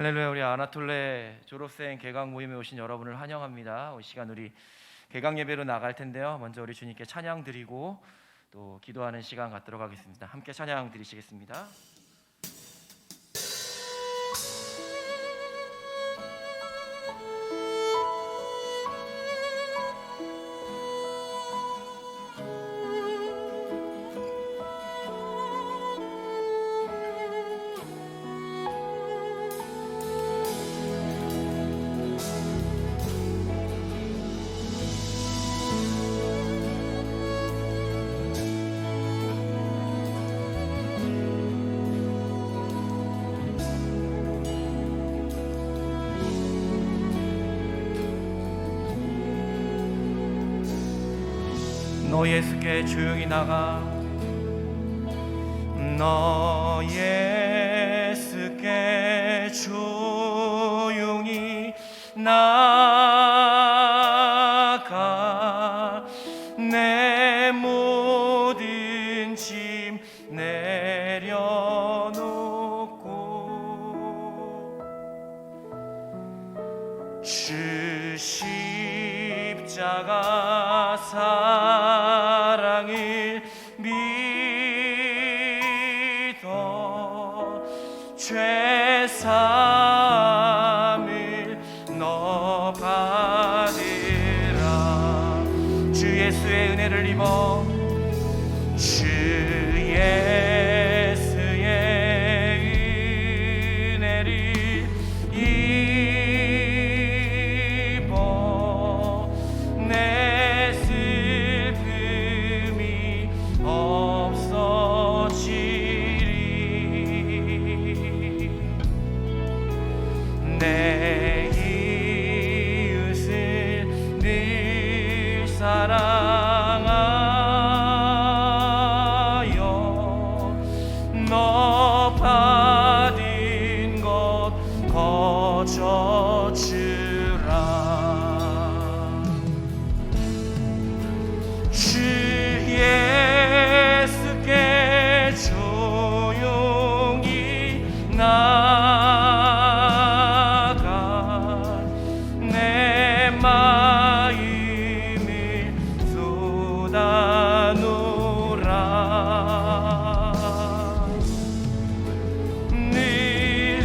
할렐루야. 우리 아나톨레 졸업생 개강 모임에 오신 여러분을 환영합니다. 이 시간 우리 개강 예배로 나갈 텐데요, 먼저 우리 주님께 찬양 드리고 또 기도하는 시간 갖도록 하겠습니다. 함께 찬양 드리시겠습니다. 너 예수께 조용히 나가, 너 예수께 조용히 나가. 내 모든 짐 내려놓고 주 십자가 사랑을 믿어 죄 사함을 너 받으라. 주 예수의 은혜를 입어, 주 예수의 은혜를 입어 내 슬픔이 없어지리. 내 이웃을 늘 사랑하여 너 받은 것 거저주라. 주 예수께 조용히 나가. 내 마음을 쏟아놓으라. 늘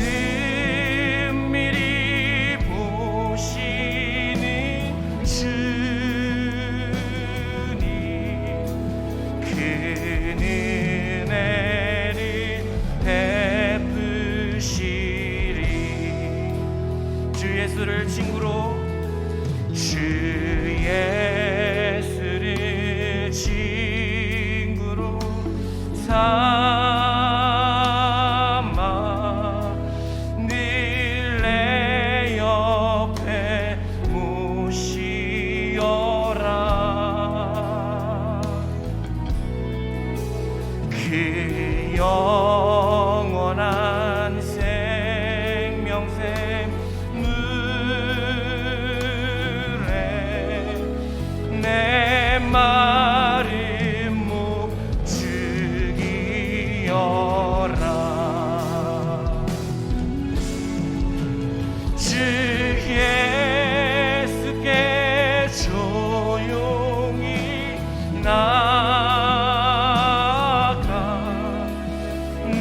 은밀히 보시는 주님, 그 은혜를 베푸시리. 주 예수를 친구로, 주 예수를 친구로 삼아 늘 내 옆에 모시어라. 그 영원한 생명샘 물에 내 마른 목 죽이어라. 주 예수께 조용히 나가.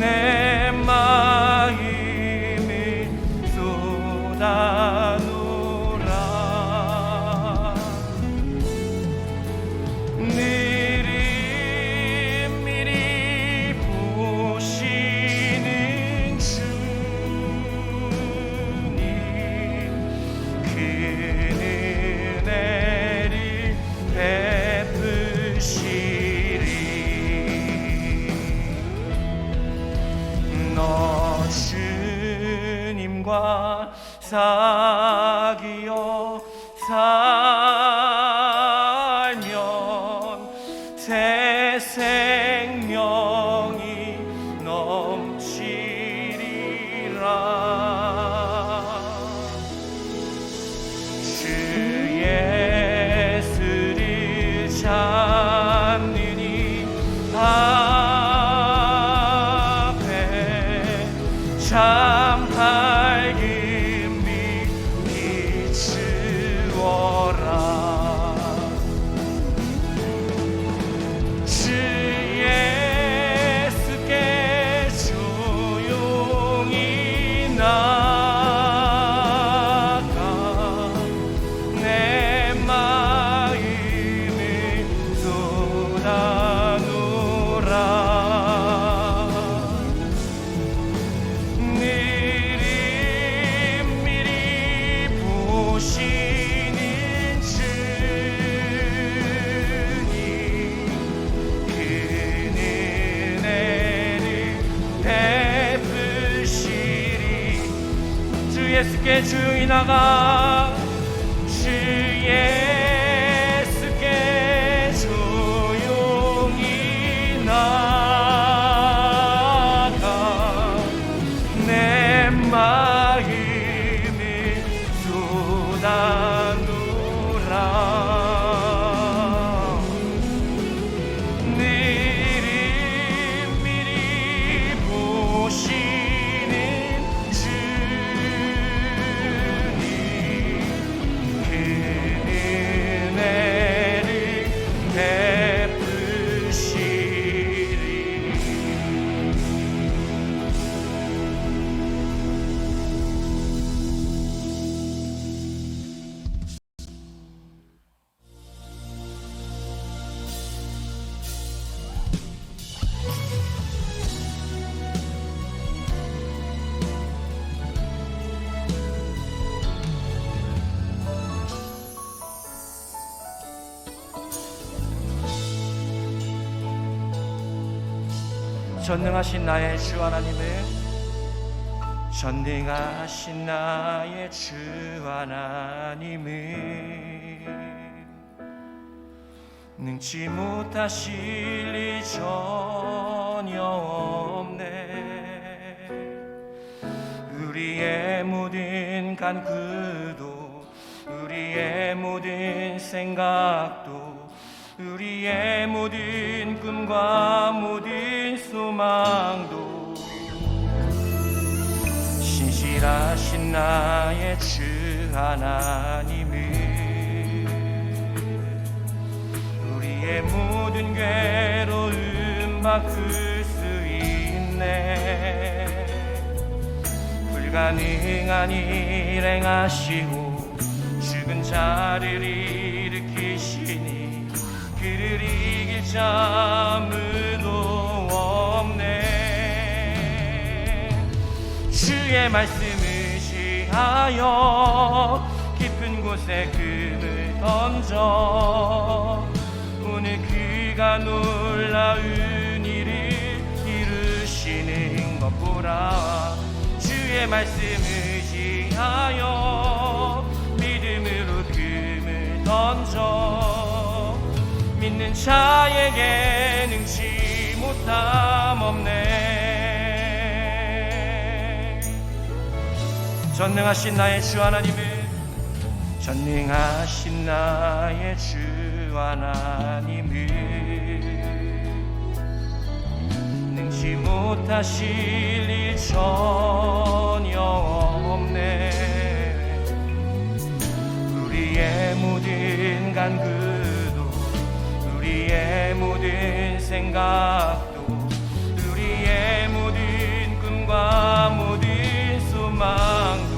내 마음을 쏟아놓으라. 늘 은밀히 보시는 주님, 그 은혜를 베푸시리. 너 주님과 사귀어 살면 새 생명이 넘치리라. 주 예수를 찾는 이 앞에 참 밝은 예수께 조용히 나가 주 예수께 조용히 나가 내 마음을 쏟아놓으라 미리 보시는 주님 그 은혜를 베푸시리 전능하신 나의 주 하나님을 전능하신 나의 주 하나님을 능치 못하실 일 전혀 없네 우리의 모든 간구도 우리의 모든 생각도 우리의 모든 꿈과 모든 소망도 신실하신 나의 주 하나님을 우리의 모든 괴로움 바꿀 수 있네 불가능한 일 행하시고 죽은 자를 일으키시니 그를 이길 자 아무도 없네 주의 말씀을 지하여 깊은 곳에 금을 던져 오늘 그가 놀라운 일을 이루시는 것 보라 주의 말씀을 지하여 믿음으로 금을 던져 믿는 자에게 능치 못함 없네 전능하신 나의 주 하나님을 전능하신 나의 주 하나님을 능치 못하실 일 전혀 없네 우리의 모든 간구도 우리의 모든 생각도 우리의 모든 꿈과 모든 소망도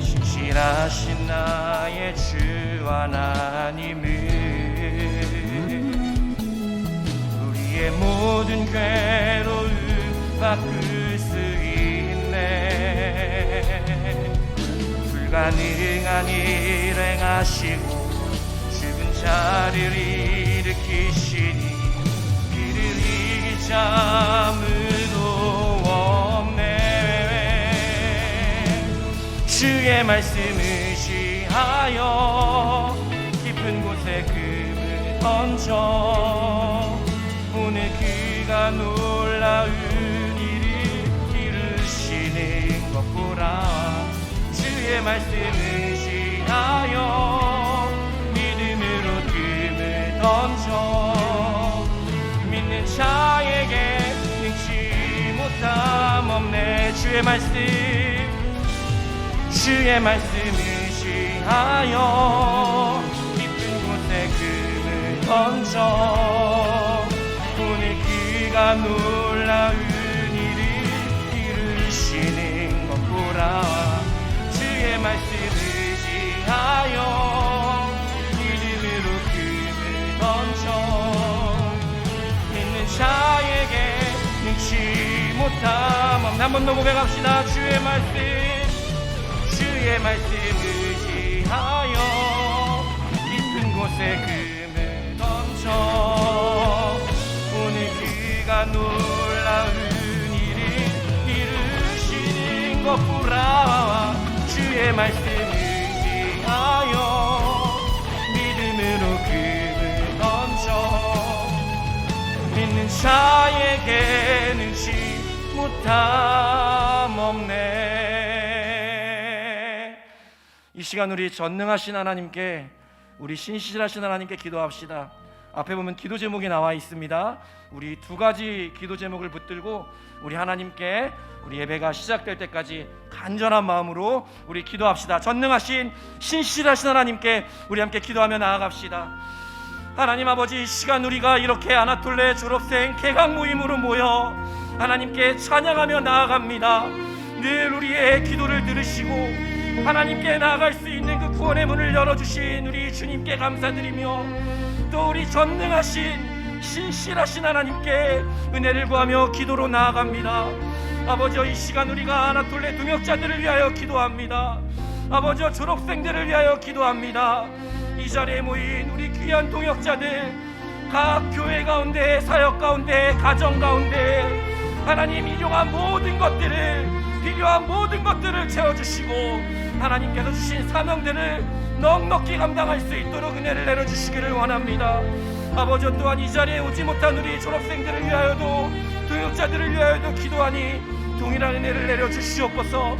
신실하신 나의 주 하나님을 우리의 모든 괴로움 바꿀 수 있네 불가능한 일 행하시고 자를 일으키시니 그를 이길 자 아무도 없네 주의 말씀을 지하여 깊은 곳에 금을 던져 오늘 그가 놀라운 일을 이루시는 것 보라 주의 말씀을 지하여 던져 믿는 자에게 능치 못함 없네 주의 말씀을 지하여 깊은 곳에 금을 던져 오늘 그가 놀라운 일을 이루시는 것 보라 주의 말씀을 지하여 믿는 자에게 능치 못함 없네 한 번 더 고백합시다 주의 말씀을 지하여 깊은 곳에 금을 던져 오늘 그가 놀라운 일을 이루시는 주의 말씀을 의지하여 믿음으로 금을 얹어 믿는 자에게는 못함 없네. 이 시간 우리 전능하신 하나님께, 우리 신실하신 하나님께 기도합시다. 앞에 보면 기도 제목이 나와 있습니다. 우리 두 가지 기도 제목을 붙들고 우리 하나님께 우리 예배가 시작될 때까지 간절한 마음으로 우리 기도합시다. 전능하신 신실하신 하나님께 우리 함께 기도하며 나아갑시다. 하나님 아버지, 이 시간 우리가 이렇게 아나톨레 졸업생 개강 모임으로 모여 하나님께 찬양하며 나아갑니다. 늘 우리의 기도를 들으시고 하나님께 나아갈 수 있는 그 구원의 문을 열어주신 우리 주님께 감사드리며, 또 우리 전능하신 신실하신 하나님께 은혜를 구하며 기도로 나아갑니다. 아버지, 이 시간 우리가 아나톨레 동역자들을 위하여 기도합니다. 아버지, 졸업생들을 위하여 기도합니다. 이 자리에 모인 우리 귀한 동역자들, 각 교회 가운데, 사역 가운데, 가정 가운데 하나님 일용한 모든 것들을, 필요한 모든 것들을 채워주시고 하나님께서 주신 사명들을 넉넉히 감당할 수 있도록 은혜를 내려주시기를 원합니다. 아버지, 또한 이 자리에 오지 못한 우리 졸업생들을 위하여도, 동역자들을 위하여도 기도하니 동일한 은혜를 내려주시옵소서.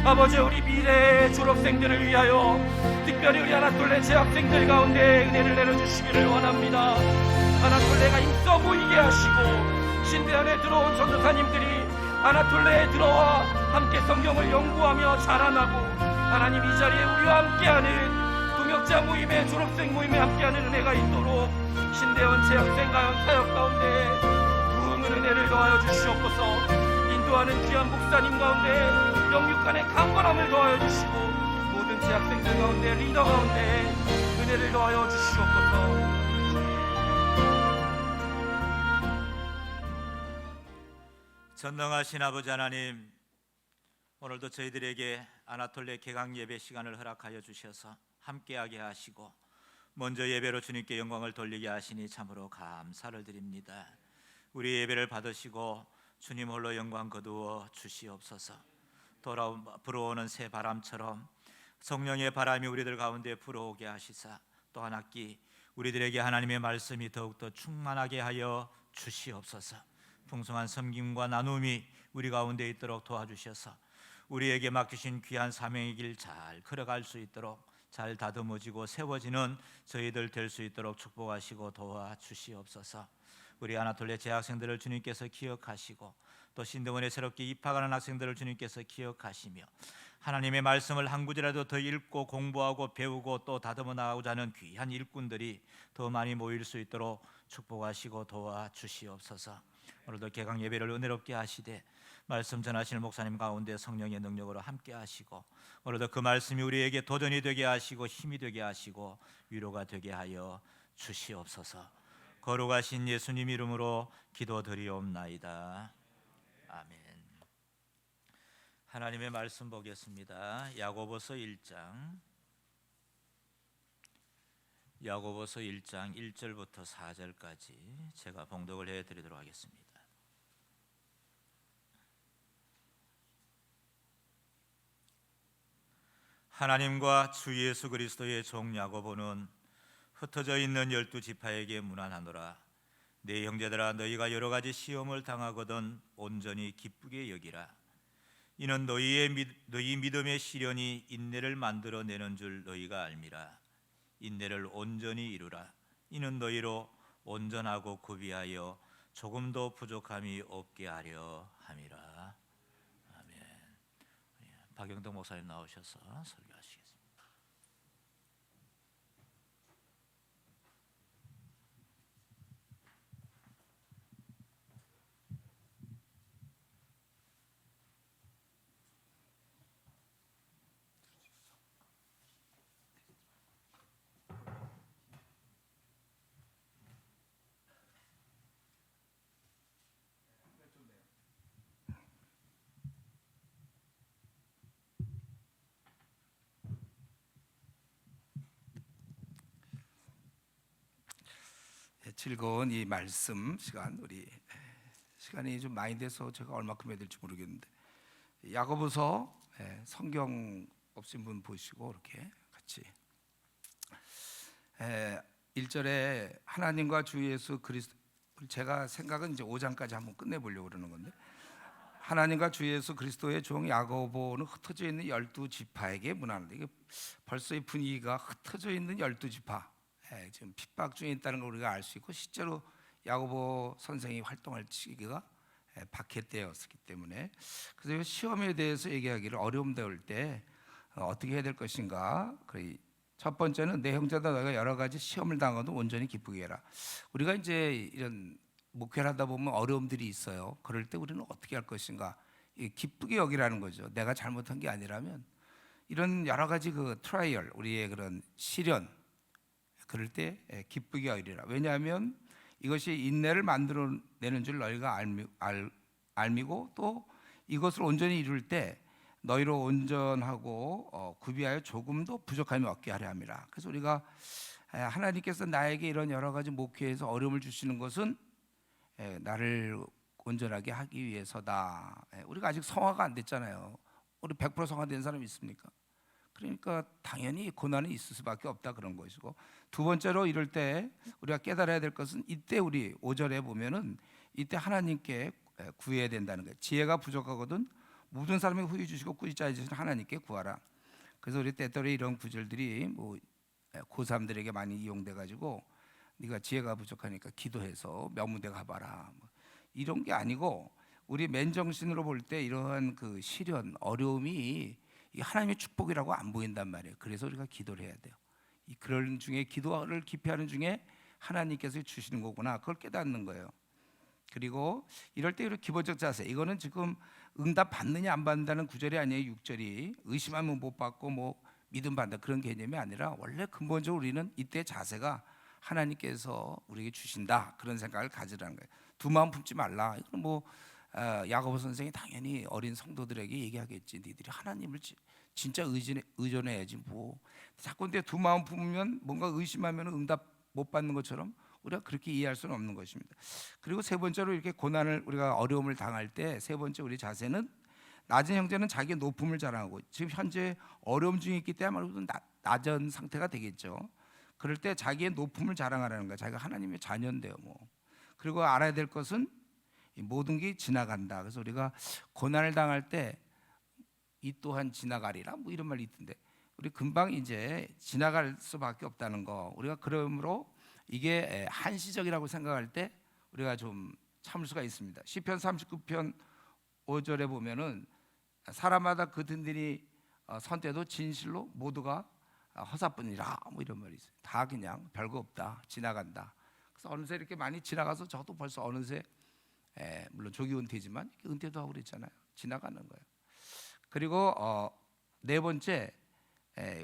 아버지, 우리 미래의 졸업생들을 위하여, 특별히 우리 아나톨레 재학생들 가운데 은혜를 내려주시기를 원합니다. 아나톨레가 힘써 보이게 하시고 신대안에 들어온 전도사님들이 아나톨레에 들어와 함께 성경을 연구하며 자라나고, 하나님 이 자리에 우리와 함께하는 동역자 모임에, 졸업생 모임에 함께하는 은혜가 있도록 신대원 재학생 사역 가운데 부흥의 은혜를 더하여 주시옵소서. 인도하는 귀한 목사님 가운데 영육간의 강건함을 더하여 주시고, 모든 재학생들 가운데, 리더 가운데 은혜를 더하여 주시옵소서. 전능하신 아버지 하나님, 오늘도 저희들에게 아나톨레 개강 예배 시간을 허락하여 주셔서 함께하게 하시고 먼저 예배로 주님께 영광을 돌리게 하시니 참으로 감사를 드립니다. 우리 예배를 받으시고 주님 홀로 영광 거두어 주시옵소서. 불어오는 새 바람처럼 성령의 바람이 우리들 가운데 불어오게 하시사, 또 한 학기 우리들에게 하나님의 말씀이 더욱더 충만하게 하여 주시옵소서. 풍성한 섬김과 나눔이 우리 가운데 있도록 도와주셔서 우리에게 맡기신 귀한 사명의 길 잘 걸어갈 수 있도록, 잘 다듬어지고 세워지는 저희들 될 수 있도록 축복하시고 도와주시옵소서. 우리 아나톨레 재학생들을 주님께서 기억하시고, 또 신대원에 새롭게 입학하는 학생들을 주님께서 기억하시며, 하나님의 말씀을 한 구절이라도 더 읽고 공부하고 배우고 또 다듬어 나가고자 하는 귀한 일꾼들이 더 많이 모일 수 있도록 축복하시고 도와주시옵소서. 오늘도 개강 예배를 은혜롭게 하시되 말씀 전하시는 목사님 가운데 성령의 능력으로 함께 하시고, 오늘도 그 말씀이 우리에게 도전이 되게 하시고 힘이 되게 하시고 위로가 되게 하여 주시옵소서. 거룩하신 예수님 이름으로 기도드리옵나이다. 아멘. 하나님의 말씀 보겠습니다. 야고보서 1장 1절부터 4절까지 제가 봉독을 해드리도록 하겠습니다. 하나님과 주 예수 그리스도의 종 야고보는 흩어져 있는 12지파에게 문안하노라. 내 형제들아, 너희가 여러 가지 시험을 당하거든 온전히 기쁘게 여기라. 이는 너희 믿음의 시련이 인내를 만들어내는 줄 너희가 알미라. 인내를 온전히 이루라. 이는 너희로 온전하고 구비하여 조금도 부족함이 없게 하려 함이라. 아멘. 박영덕 목사님 나오셔서 설교하시겠습니다. 즐거운 이 말씀 시간, 우리 시간이 좀 많이 돼서 제가 얼마큼 해야 될지 모르겠는데, 야고보서 성경 없으신 분 보시고 이렇게 같이 1절에 하나님과 주 예수 그리스도, 제가 생각은 이제 5장까지 한번 끝내보려고 그러는 건데, 하나님과 주 예수 그리스도의 종 야고보는 흩어져 있는 12지파에게 문안한다. 이게 벌써 이 분위기가 흩어져 있는 12지파, 지금 핍박 중에 있다는 걸 우리가 알 수 있고, 실제로 야고보 선생이 활동할 시기가 박해때였기 때문에, 그래서 시험에 대해서 얘기하기를 어려움 되올 때 어떻게 해야 될 것인가. 첫 번째는 내 형제다 너희가 여러 가지 시험을 당하도 온전히 기쁘게 해라. 우리가 이제 이런 목회를 하다 보면 어려움들이 있어요. 그럴 때 우리는 어떻게 할 것인가. 기쁘게 여기라는 거죠. 내가 잘못한 게 아니라면 이런 여러 가지 그 트라이얼, 우리의 그런 시련, 그럴 때 기쁘게 여기라. 왜냐하면 이것이 인내를 만들어내는 줄 너희가 알미고, 또 이것을 온전히 이룰 때 너희로 온전하고 구비하여 조금도 부족함이 없게 하려 함이라. 그래서 우리가 하나님께서 나에게 이런 여러 가지 목회에서 어려움을 주시는 것은 나를 온전하게 하기 위해서다. 우리가 아직 성화가 안 됐잖아요. 우리 100% 성화된 사람 있습니까? 그러니까 당연히 고난이 있을 수밖에 없다, 그런 것이고, 두 번째로 이럴 때 우리가 깨달아야 될 것은, 이때 우리 5절에 보면은 이때 하나님께 구해야 된다는 거예요. 지혜가 부족하거든 모든 사람에게 후히 주시고 꾸짖자 주신 하나님께 구하라. 그래서 우리 때때로 이런 구절들이 뭐 고3들에게 많이 이용돼 가지고, 네가 지혜가 부족하니까 기도해서 명문대 가봐라, 뭐 이런 게 아니고, 우리 맨정신으로 볼 때 이러한 그 시련, 어려움이 이 하나님의 축복이라고 안 보인단 말이에요. 그래서 우리가 기도를 해야 돼요. 이 그런 중에, 기도를 깊이 하는 중에 하나님께서 주시는 거구나, 그걸 깨닫는 거예요. 그리고 이럴 때 이런 기본적 자세, 이거는 지금 응답 받느냐 안 받는다는 구절이 아니에요. 6절이 의심하면 못 받고 뭐 믿음 받는다, 그런 개념이 아니라 원래 근본적으로 우리는 이때 자세가 하나님께서 우리에게 주신다, 그런 생각을 가지라는 거예요. 두 마음 품지 말라. 이건 뭐 야고보 선생이 당연히 어린 성도들에게 얘기하겠지. 니들이 하나님을 진짜 의존해야지. 뭐 자꾸 근데 두 마음 품으면, 뭔가 의심하면 응답 못 받는 것처럼 우리가 그렇게 이해할 수는 없는 것입니다. 그리고 세 번째로, 이렇게 고난을, 우리가 어려움을 당할 때 세 번째 우리 자세는, 낮은 형제는 자기의 높음을 자랑하고, 지금 현재 어려움 중에 있기 때문에 낮은 상태가 되겠죠. 그럴 때 자기의 높음을 자랑하라는 거야. 자기가 하나님의 자녀인데요, 뭐. 그리고 알아야 될 것은 모든 게 지나간다. 그래서 우리가 고난을 당할 때 이 또한 지나가리라, 뭐 이런 말이 있던데, 우리 금방 이제 지나갈 수밖에 없다는 거. 우리가 그러므로 이게 한시적이라고 생각할 때 우리가 좀 참을 수가 있습니다. 시편 39편 5절에 보면은, 사람마다 그 든든히 선때도 진실로 모두가 허사뿐이라, 뭐 이런 말이 있어요. 다 그냥 별거 없다, 지나간다. 그래서 어느새 이렇게 많이 지나가서 저도 벌써 어느새 물론 조기 은퇴지만 은퇴도 하고 그랬잖아요. 지나가는 거예요. 그리고 네 번째,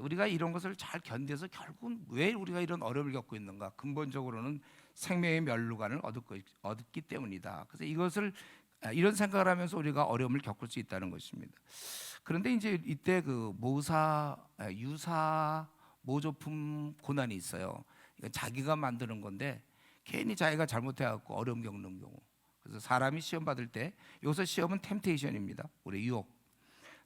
우리가 이런 것을 잘 견뎌서 결국은 왜 우리가 이런 어려움을 겪고 있는가? 근본적으로는 생명의 멸루관을 얻었기 때문이다. 그래서 이것을, 이런 생각을 하면서 우리가 어려움을 겪을 수 있다는 것입니다. 그런데 이제 이때 그 유사 모조품 고난이 있어요. 이건 자기가 만드는 건데, 괜히 자기가 잘못해갖고 어려움 겪는 경우. 그래서 사람이 시험 받을 때, 여기서 시험은 템테이션입니다. 우리 유혹.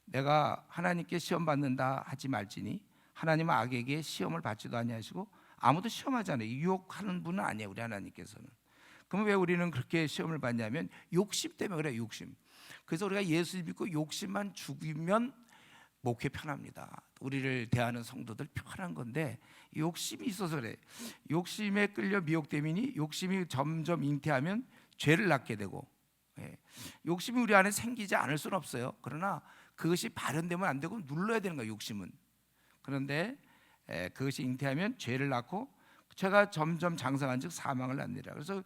내가 하나님께 시험 받는다 하지 말지니 하나님은 악에게 시험을 받지도 아니하시고 아무도 시험하지 않아요. 유혹하는 분은 아니에요, 우리 하나님께서는. 그럼 왜 우리는 그렇게 시험을 받냐면, 욕심 때문에 그래요. 욕심. 그래서 우리가 예수 믿고 욕심만 죽이면 목회 편합니다. 우리를 대하는 성도들 편한 건데, 욕심이 있어서 그래. 욕심에 끌려 미혹되미니 욕심이 점점 잉태하면 죄를 낳게 되고, 욕심이 우리 안에 생기지 않을 수는 없어요. 그러나 그것이 발현되면 안 되고 눌러야 되는 거예요, 욕심은. 그런데 그것이 잉태하면 죄를 낳고, 죄가 점점 장성한 즉 사망을 낳느니라. 그래서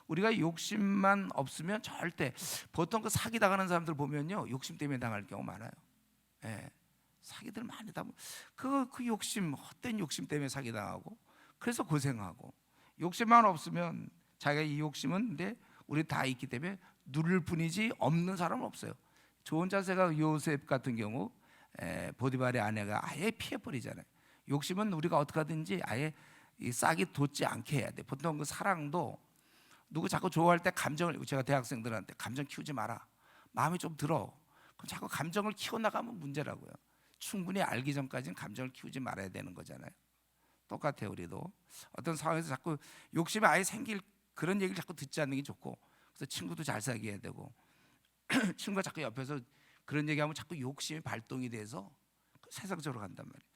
우리가 욕심만 없으면 절대, 보통 그 사기 당하는 사람들 보면요, 욕심 때문에 당할 경우 많아요. 사기들 많이 당하고, 그 욕심, 헛된 욕심 때문에 사기 당하고, 그래서 고생하고. 욕심만 없으면, 자기가 이 욕심은 근데 우리 다 있기 때문에 누를 뿐이지 없는 사람은 없어요. 좋은 자세가 요셉 같은 경우, 보디발의 아내가 아예 피해버리잖아요. 욕심은 우리가 어떻게 하든지 아예 이 싹이 돋지 않게 해야 돼. 보통 그 사랑도, 누구 자꾸 좋아할 때 감정을, 제가 대학생들한테 감정 키우지 마라, 마음이 좀 들어, 그럼 자꾸 감정을 키워나가면 문제라고요. 충분히 알기 전까지는 감정을 키우지 말아야 되는 거잖아요. 똑같아요. 우리도 어떤 상황에서 자꾸 욕심이 아예 생길 그런 얘기를 자꾸 듣지 않는 게 좋고, 그래서 친구도 잘 사귀어야 되고 친구가 자꾸 옆에서 그런 얘기하면 자꾸 욕심이 발동이 돼서 세상적으로 간단 말이에요.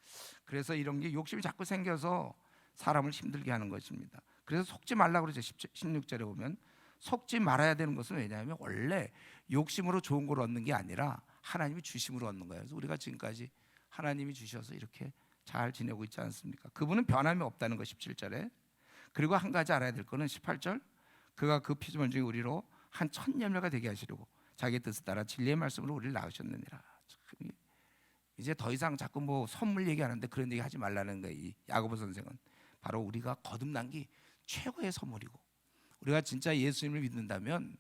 그래서 이런 게 욕심이 자꾸 생겨서 사람을 힘들게 하는 것입니다. 그래서 속지 말라고 그러죠. 16절에 보면 속지 말아야 되는 것은 왜냐하면 원래 욕심으로 좋은 걸 얻는 게 아니라 하나님이 주심으로 얻는 거예요. 그래서 우리가 지금까지 하나님이 주셔서 이렇게 잘 지내고 있지 않습니까? 그분은 변함이 없다는 거 17절에. 그리고 한 가지 알아야 될 거는 18절, 그가 그 피조물 중에 우리로 한 천년여가 되게 하시려고 자기 뜻을 따라 진리의 말씀으로 우리를 낳으셨느니라. 이제 더 이상 자꾸 뭐 선물 얘기하는데 그런 얘기 하지 말라는 거예요. 이 야고보 선생은 바로 우리가 거듭난 게 최고의 선물이고, 우리가 진짜 예수님을 믿는다면,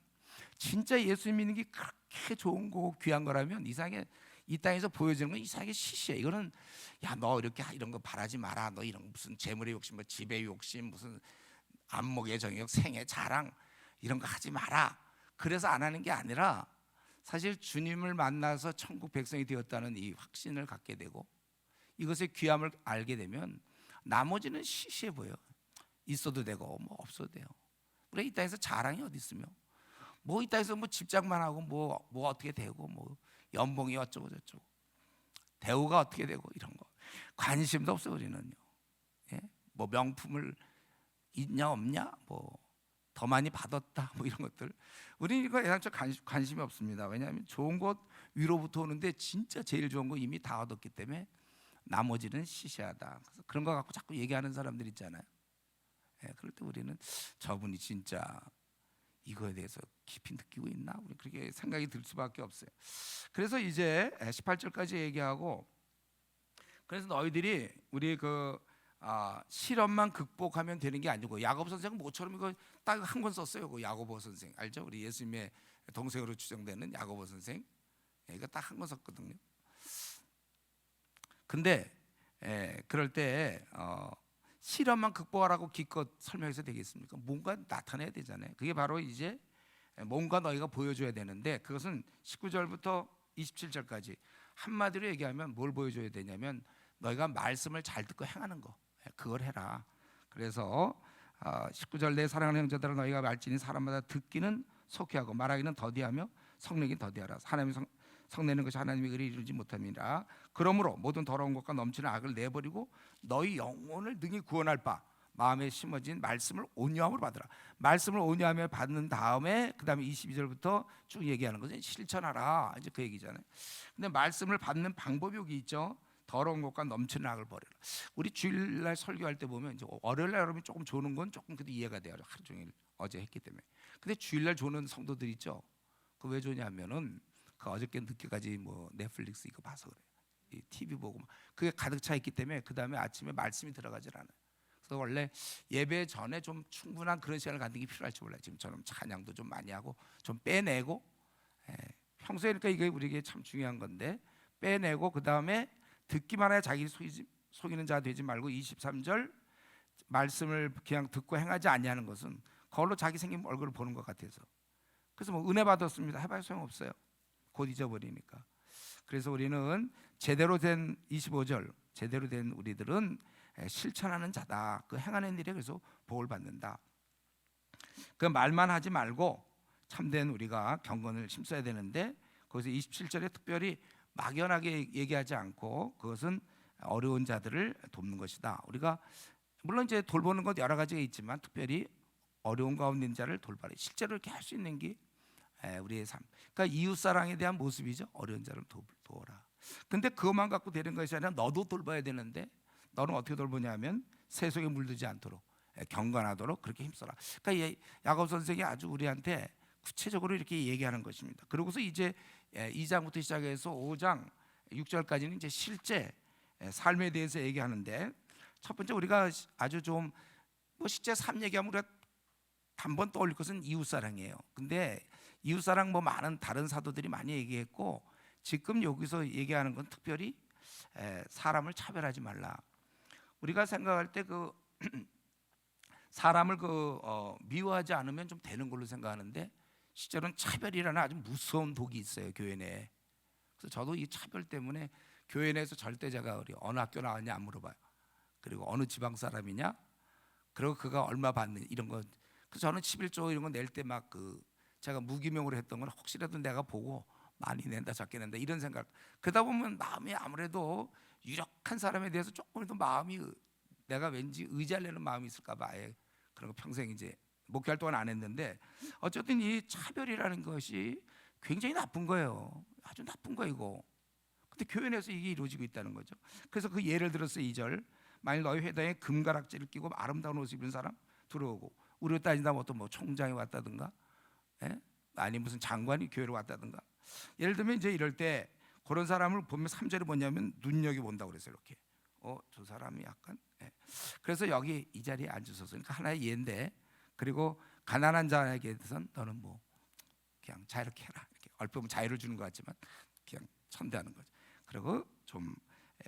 진짜 예수님 믿는 게 그렇게 좋은 거고 귀한 거라면 이상하게 이 땅에서 보여지는 건 이상하게 시시해. 이거는 야 너 이렇게 이런 거 바라지 마라. 너 이런 무슨 재물의 욕심, 뭐 집의 욕심, 무슨 안목의 정욕, 생애 자랑 이런 거 하지 마라. 그래서 안 하는 게 아니라 사실 주님을 만나서 천국 백성이 되었다는 이 확신을 갖게 되고 이것의 귀함을 알게 되면 나머지는 시시해 보여. 있어도 되고 뭐 없어도 돼요. 우리 이 땅에서 자랑이 어디 있으며, 뭐 이 땅에서 뭐 집장만 하고 뭐 어떻게 되고 뭐 연봉이 어쩌고 저쩌고 대우가 어떻게 되고 이런 거 관심도 없어. 우리는요. 예? 뭐 명품을 있냐 없냐, 뭐 더 많이 받았다, 뭐 이런 것들 우리는 이거 애당초 관심이 없습니다. 왜냐하면 좋은 것 위로부터 오는데 진짜 제일 좋은 거 이미 다 얻었기 때문에 나머지는 시시하다. 그래서 그런 거 갖고 자꾸 얘기하는 사람들 있잖아요. 예, 그럴 때 우리는 저분이 진짜 이거에 대해서 깊이 느끼고 있나? 우리 그렇게 생각이 들 수밖에 없어요. 그래서 이제 18절까지 얘기하고, 그래서 너희들이 우리 실험만 극복하면 되는 게 아니고, 야고보 선생은 모처럼 이거 딱 한 권 썼어요. 그 야고보 선생 알죠? 우리 예수님의 동생으로 추정되는 야고보 선생. 이거 딱 한 권 썼거든요. 근데 그럴 때 실험만 극복하라고 기껏 설명해서 되겠습니까? 뭔가 나타내야 되잖아요. 그게 바로 이제 뭔가 너희가 보여줘야 되는데, 그것은 19절부터 27절까지 한마디로 얘기하면 뭘 보여줘야 되냐면 너희가 말씀을 잘 듣고 행하는 거, 그걸 해라. 그래서 19절 내 사랑하는 형제들아 너희가 말지니 사람마다 듣기는 속히하고 말하기는 더디하며 성내긴 더디하라. 하나님이 성내는 것이 하나님의 의를 이루지 못함이라. 그러므로 모든 더러운 것과 넘치는 악을 내버리고 너희 영혼을 능히 구원할 바 마음에 심어진 말씀을 온유함으로 받으라. 말씀을 온유하며 받는 다음에 그 다음에 22절부터 쭉 얘기하는 것은 실천하라, 이제 그 얘기잖아요. 근데 말씀을 받는 방법이 여기 있죠. 더러운 것과 넘치는 악을 버려라. 우리 주일날 설교할 때 보면 이제 월요일날 여러분이 조금 조는 건 조금 그래도 이해가 돼요. 하루 종일 어제 했기 때문에. 근데 주일날 조는 성도들 있죠. 그 왜 조냐면은 그 어저께 늦게까지 뭐 넷플릭스 이거 봐서 그래. 이 TV 보고 그게 가득 차 있기 때문에 그 다음에 아침에 말씀이 들어가질 않아요. 그래서 원래 예배 전에 좀 충분한 그런 시간을 갖는 게 필요할지 몰라요. 지금처럼 찬양도 좀 많이 하고 좀 빼내고, 평소에 그러니까 이게 우리에게 참 중요한 건데 빼내고 그 다음에 듣기만 해야 자기 속이는 자 되지 말고 23절 말씀을 그냥 듣고 행하지 아니하는 것은 그걸로 자기 생긴 얼굴을 보는 것 같아서, 그래서 뭐 은혜 받았습니다 해봐야 소용없어요. 곧 잊어버리니까. 그래서 우리는 제대로 된 25절 제대로 된 우리들은 실천하는 자다. 그 행하는 일에 그래서 복을 받는다. 그 말만 하지 말고 참된 우리가 경건을 힘써야 되는데, 거기서 27절에 특별히 막연하게 얘기하지 않고 그것은 어려운 자들을 돕는 것이다. 우리가 물론 이제 돌보는 것 여러 가지가 있지만 특별히 어려운 가운데 있는 자를 돌봐라. 실제로 이렇게 할 수 있는 게 우리의 삶. 그러니까 이웃 사랑에 대한 모습이죠. 어려운 자를 도우라. 근데 그것만 갖고 되는 것이 아니라 너도 돌봐야 되는데, 너는 어떻게 돌보냐면 세속에 물들지 않도록 경건하도록 그렇게 힘써라. 그러니까 야고보 선생이 아주 우리한테 구체적으로 이렇게 얘기하는 것입니다. 그러고서 이제 2장부터 시작해서 5장 6절까지는 이제 실제 삶에 대해서 얘기하는데, 첫 번째 우리가 아주 좀 뭐 실제 삶 얘기하면 우리가 한번 떠올릴 것은 이웃사랑이에요. 근데 이웃사랑 뭐 많은 다른 사도들이 많이 얘기했고, 지금 여기서 얘기하는 건 특별히 사람을 차별하지 말라. 우리가 생각할 때 그 사람을 미워하지 않으면 좀 되는 걸로 생각하는데, 실제로는 차별이라는 아주 무서운 독이 있어요, 교회 내에. 그래서 저도 이 차별 때문에 교회 내에서 절대 제가 우리 어느 학교 나왔냐 안 물어봐요. 그리고 어느 지방 사람이냐, 그리고 그가 얼마 받는 이런 거. 그래서 저는 11조 이런 거 낼 때 막 제가 무기명으로 했던 건 혹시라도 내가 보고 많이 낸다 적게 낸다 이런 생각. 그러다 보면 마음이 아무래도 유력한 사람에 대해서 조금이라도 마음이 내가 왠지 의지하려는 마음이 있을까 봐 아예 그런 거 평생 이제 목회할 동안 안 했는데, 어쨌든 이 차별이라는 것이 굉장히 나쁜 거예요. 아주 나쁜 거 이거. 근데 교회 내에서 이게 이루어지고 있다는 거죠. 그래서 그 예를 들어서 2절, 만일 너희 회당에 금가락지를 끼고 아름다운 옷을 입은 사람 들어오고, 우리로 따진다면 어떤 뭐 총장이 왔다든가, 예? 아니 무슨 장관이 교회로 왔다든가, 예를 들면 이제 이럴 때 그런 사람을 보면 3절에 뭐냐면 눈여겨 본다고 그랬어요. 이렇게 저 사람이 약간, 예. 그래서 여기 이 자리에 앉으셔서, 그러니까 하나의 예인데, 그리고 가난한 자에게 대해서는 너는 뭐 그냥 자유롭게 해라, 이렇게 얼핏 보면 자유를 주는 것 같지만 그냥 천대하는 거죠. 그리고 좀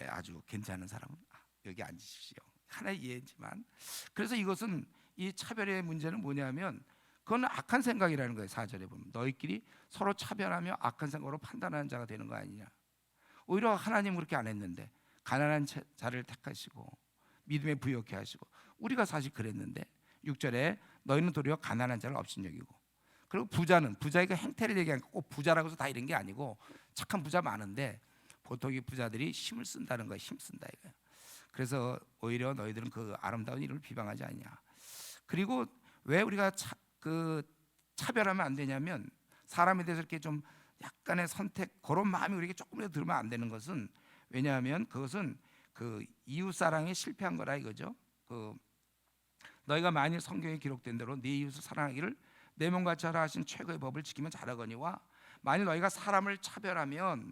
아주 괜찮은 사람은 여기 앉으십시오, 하나의 예지만. 그래서 이것은, 이 차별의 문제는 뭐냐면 그건 악한 생각이라는 거예요. 4절에 보면 너희끼리 서로 차별하며 악한 생각으로 판단하는 자가 되는 거 아니냐. 오히려 하나님은 그렇게 안 했는데 가난한 자를 택하시고 믿음에 부여케 하시고, 우리가 사실 그랬는데 6절에 너희는 도리어 가난한 자를 업신여기고, 그리고 부자는, 부자가 행태를 얘기하니까 꼭 부자라고 해서 다 이런 게 아니고 착한 부자 많은데 보통 이 부자들이 힘을 쓴다는 거야. 힘 쓴다 이거야. 그래서 오히려 너희들은 그 아름다운 일을 비방하지 않냐. 그리고 왜 우리가 차별하면 안 되냐면, 사람에 대해서 이렇게 좀 약간의 선택, 그런 마음이 우리에게 조금이라도 들면 안 되는 것은, 왜냐하면 그것은 그 이웃 사랑에 실패한 거라 이거죠. 너희가 만일 성경에 기록된 대로 네 이웃을 사랑하기를 내 몸같이 하라 하신 최고의 법을 지키면 잘하거니와, 만일 너희가 사람을 차별하면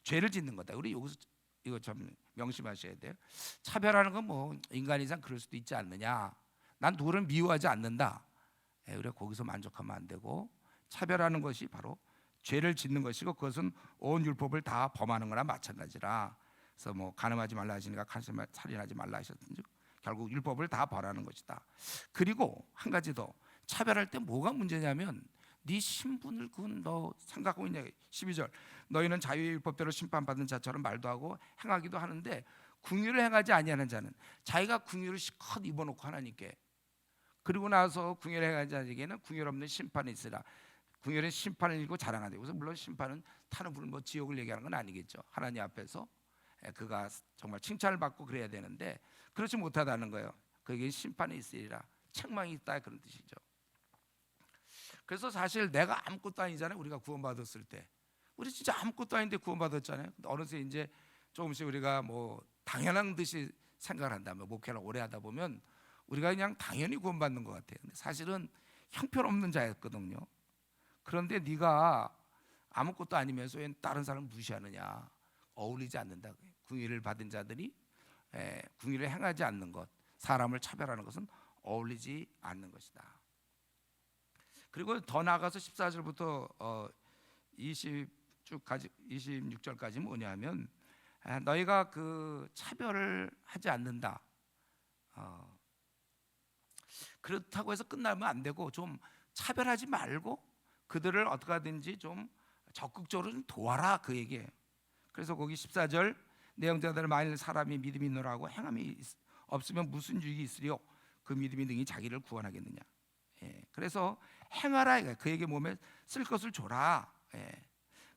죄를 짓는 거다. 우리 여기서 이거 좀 명심하셔야 돼요. 차별하는 건 뭐 인간이상 그럴 수도 있지 않느냐. 난 누구를 미워하지 않는다. 우리가 거기서 만족하면 안 되고, 차별하는 것이 바로 죄를 짓는 것이고, 그것은 온 율법을 다 범하는 거나 마찬가지라. 그래서 뭐 간음하지 말라 하시니까 살인하지 말라 하셨든지 결국 율법을 다 벌하는 것이다. 그리고 한 가지 더, 차별할 때 뭐가 문제냐면 네 신분을 그건 너 생각하고 있냐. 12절, 너희는 자유의 율법대로 심판받은 자처럼 말도 하고 행하기도 하는데 궁유를 행하지 아니하는 자는, 자기가 궁유를 실컷 입어놓고 하나님께, 그리고 나서 궁유를 행하지 않으에게는 궁유 없는 심판이 있으라. 궁유는 심판을 일고 자랑하되, 그래서 물론 심판은 타는 불, 뭐 지옥을 얘기하는 건 아니겠죠. 하나님 앞에서 그가 정말 칭찬을 받고 그래야 되는데 그렇지 못하다는 거예요. 그에게 심판이 있으리라, 책망이 있다, 그런 뜻이죠. 그래서 사실 내가 아무것도 아니잖아요. 우리가 구원받았을 때 우리 진짜 아무것도 아닌데 구원받았잖아요. 근데 어느새 이제 조금씩 우리가 뭐 당연한 듯이 생각을 한다면, 목회를 오래 하다 보면 우리가 그냥 당연히 구원받는 것 같아요. 근데 사실은 형편없는 자였거든요. 그런데 네가 아무것도 아니면서 왜 다른 사람을 무시하느냐. 어울리지 않는다. 궁유를 받은 자들이 궁유를 행하지 않는 것, 사람을 차별하는 것은 어울리지 않는 것이다. 그리고 더 나아가서 14절부터 26절까지 뭐냐면, 너희가 그 차별을 하지 않는다. 그렇다고 해서 끝나면 안 되고, 좀 차별하지 말고 그들을 어떻게 하든지 좀 적극적으로 좀 도와라, 그 얘기예요. 그래서 거기 14절, 내 형제들 만일 사람이 믿음이 있노라고 행함이 없으면 무슨 유익이 있으리요? 그 믿음이 능히 자기를 구원하겠느냐. 그래서 행하라, 그에게 몸에 쓸 것을 줘라.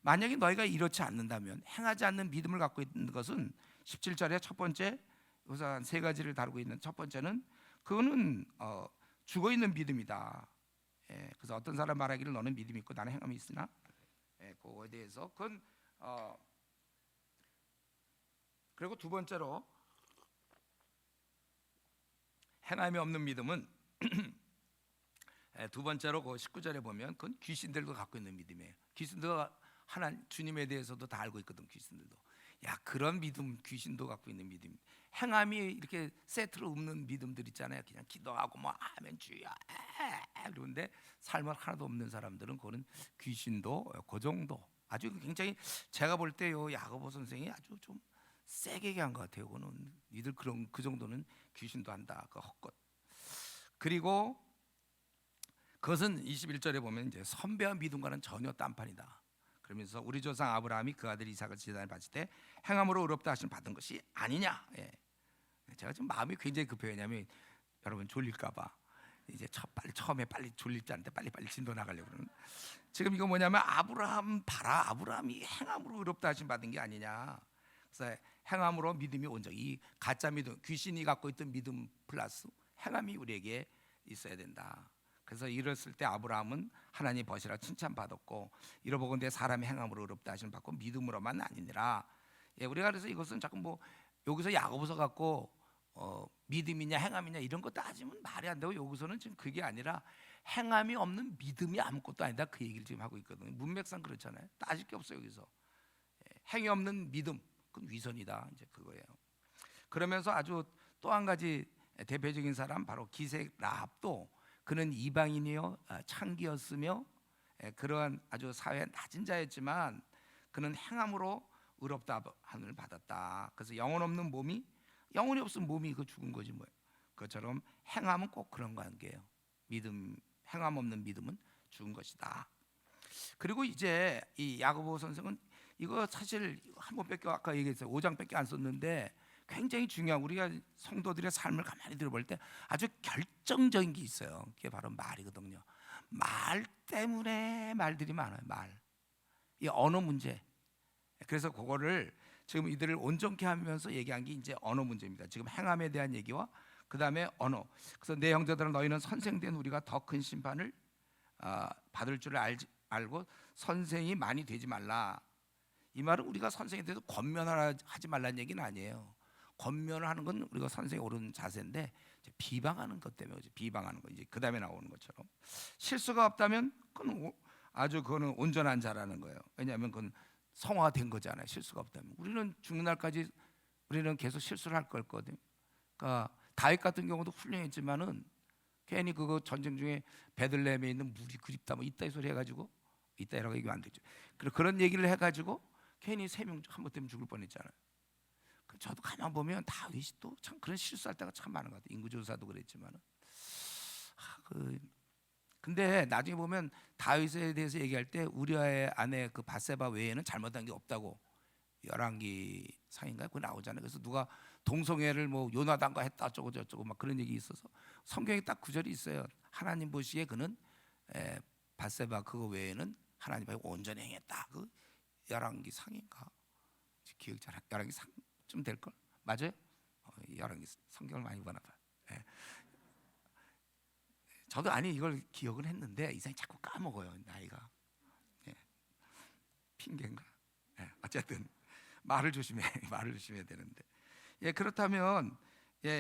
만약에 너희가 이렇지 않는다면, 행하지 않는 믿음을 갖고 있는 것은 17절에 첫 번째, 우선 세 가지를 다루고 있는 첫 번째는, 그거는 죽어 있는 믿음이다. 그래서 어떤 사람 말하기를 너는 믿음이 있고 나는 행함이 있으나, 그거에 대해서 그건 그리고 두 번째로, 행함이 없는 믿음은 두 번째로 그 19절에 보면 그건 귀신들도 갖고 있는 믿음이에요. 귀신도 주님에 대해서도 다 알고 있거든. 귀신들도 그런 믿음, 귀신도 갖고 있는 믿음. 행함이 이렇게 세트로 없는 믿음들 있잖아요. 그냥 기도하고 뭐 아멘 주여 그런데 삶은 하나도 없는 사람들은 그거는 귀신도 그 정도, 아주 굉장히, 제가 볼 때요 야고보 선생이 아주 좀 세게 얘기한 것 같아요. 그거는 니들 그 정도는 귀신도 한다, 그 헛것. 그리고 그것은 21절에 보면 이제 선배와 믿음과는 전혀 딴판이다. 그러면서 우리 조상 아브라함이 그 아들 이삭을 제단에 바칠 때 행함으로 의롭다 하심 받은 것이 아니냐. 예. 제가 지금 마음이 굉장히 급해요. 왜냐하면 여러분 졸릴까봐 이제 처음에 빨리 졸리지 않는데 빨리 진도 나가려고 그러는. 지금 이거 뭐냐면 아브라함 봐라, 아브라함이 행함으로 의롭다 하심 받은 게 아니냐. 그래서 행함으로 믿음이 온 적, 이 가짜 믿음, 귀신이 갖고 있던 믿음 플러스 행함이 우리에게 있어야 된다. 그래서 이랬을 때 아브라함은 하나님 벗이라 칭찬받았고, 이러보건대 사람의 행함으로 의롭다 하심 받고 믿음으로만 아니니라. 예, 우리가 그래서 이것은 자꾸 뭐 여기서 야고보서 갖고 믿음이냐 행함이냐 이런 거 따지면 말이 안 되고, 여기서는 지금 그게 아니라 행함이 없는 믿음이 아무것도 아니다, 그 얘기를 지금 하고 있거든요. 문맥상 그렇잖아요. 따질 게 없어요. 여기서 행위 없는 믿음, 그건 위선이다, 이제 그거예요. 그러면서 아주 또 한 가지 대표적인 사람, 바로 기색 라합도 그는 이방인이요 창기였으며 그러한 아주 사회 낮은 자였지만 그는 행함으로 의롭다 함을 받았다. 그래서 영혼 없는 몸이, 영혼이 없으면 몸이 그 죽은 거지 뭐예요. 그것처럼 행함은 꼭 그런 관계예요. 믿음, 행함 없는 믿음은 죽은 것이다. 그리고 이제 이 야고보 선생은 이거 사실 한 번밖에, 아까 얘기했어요, 5장밖에 안 썼는데 굉장히 중요한, 우리가 성도들의 삶을 가만히 들어볼 때 아주 결정적인 게 있어요. 그게 바로 말이거든요. 말 때문에 말들이 많아요. 말, 이 언어 문제. 그래서 그거를 지금 이들을 온전케 하면서 얘기한 게 이제 언어 문제입니다. 지금 행함에 대한 얘기와 그 다음에 언어. 그래서 내 형제들아 너희는 선생된 우리가 더 큰 심판을 받을 줄 알고 선생이 많이 되지 말라. 이 말은 우리가 선생에 대해서 권면하지 말라는 얘기는 아니에요. 권면을 하는 건 우리가 선생이 옳은 자세인데, 이제 비방하는 것 때문에, 비방하는 거, 이제 그 다음에 나오는 것처럼 실수가 없다면 그거는 온전한 자라는 거예요. 왜냐하면 그건 성화된 거잖아요. 실수가 없다면 우리는 죽는 날까지 우리는 계속 실수를 할 거거든요. 그러니까 다윗 같은 경우도 훌륭했지만은 괜히 그거 전쟁 중에 베들레헴에 있는 물이 그립다 뭐 이따 이 소리 해가지고, 이따이라고 얘기하면 안 되죠. 그런 얘기를 해가지고 괜히 3명 한 번 때문에 죽을 뻔했잖아요. 저도 가만 보면 다윗이 또 참 그런 실수할 때가 참 많은 것 같아요. 인구조사도 그랬지만은. 근데 나중에 보면 다윗에 대해서 얘기할 때 우리아의 아내 그 바세바 외에는 잘못한 게 없다고 열왕기 상인가요? 그거 나오잖아요. 그래서 누가 동성애를 뭐 요나단과 했다 어쩌고 저쩌고 막 그런 얘기 있어서 성경에 딱 구절이 있어요. 하나님 보시기에 그는 바세바 그거 외에는 하나님 앞에 온전히 행했다. 그 열왕기 상인가? 기억 잘, 열왕기 상좀 될 걸? 맞아요? 열왕기 성경을 많이 보나 봐요. 예. 저도 아니 이걸 기억은 했는데 이상히 자꾸 까먹어요, 나이가. 예. 핑계인가? 예. 어쨌든 말을 조심해야 되는데. 예, 그렇다면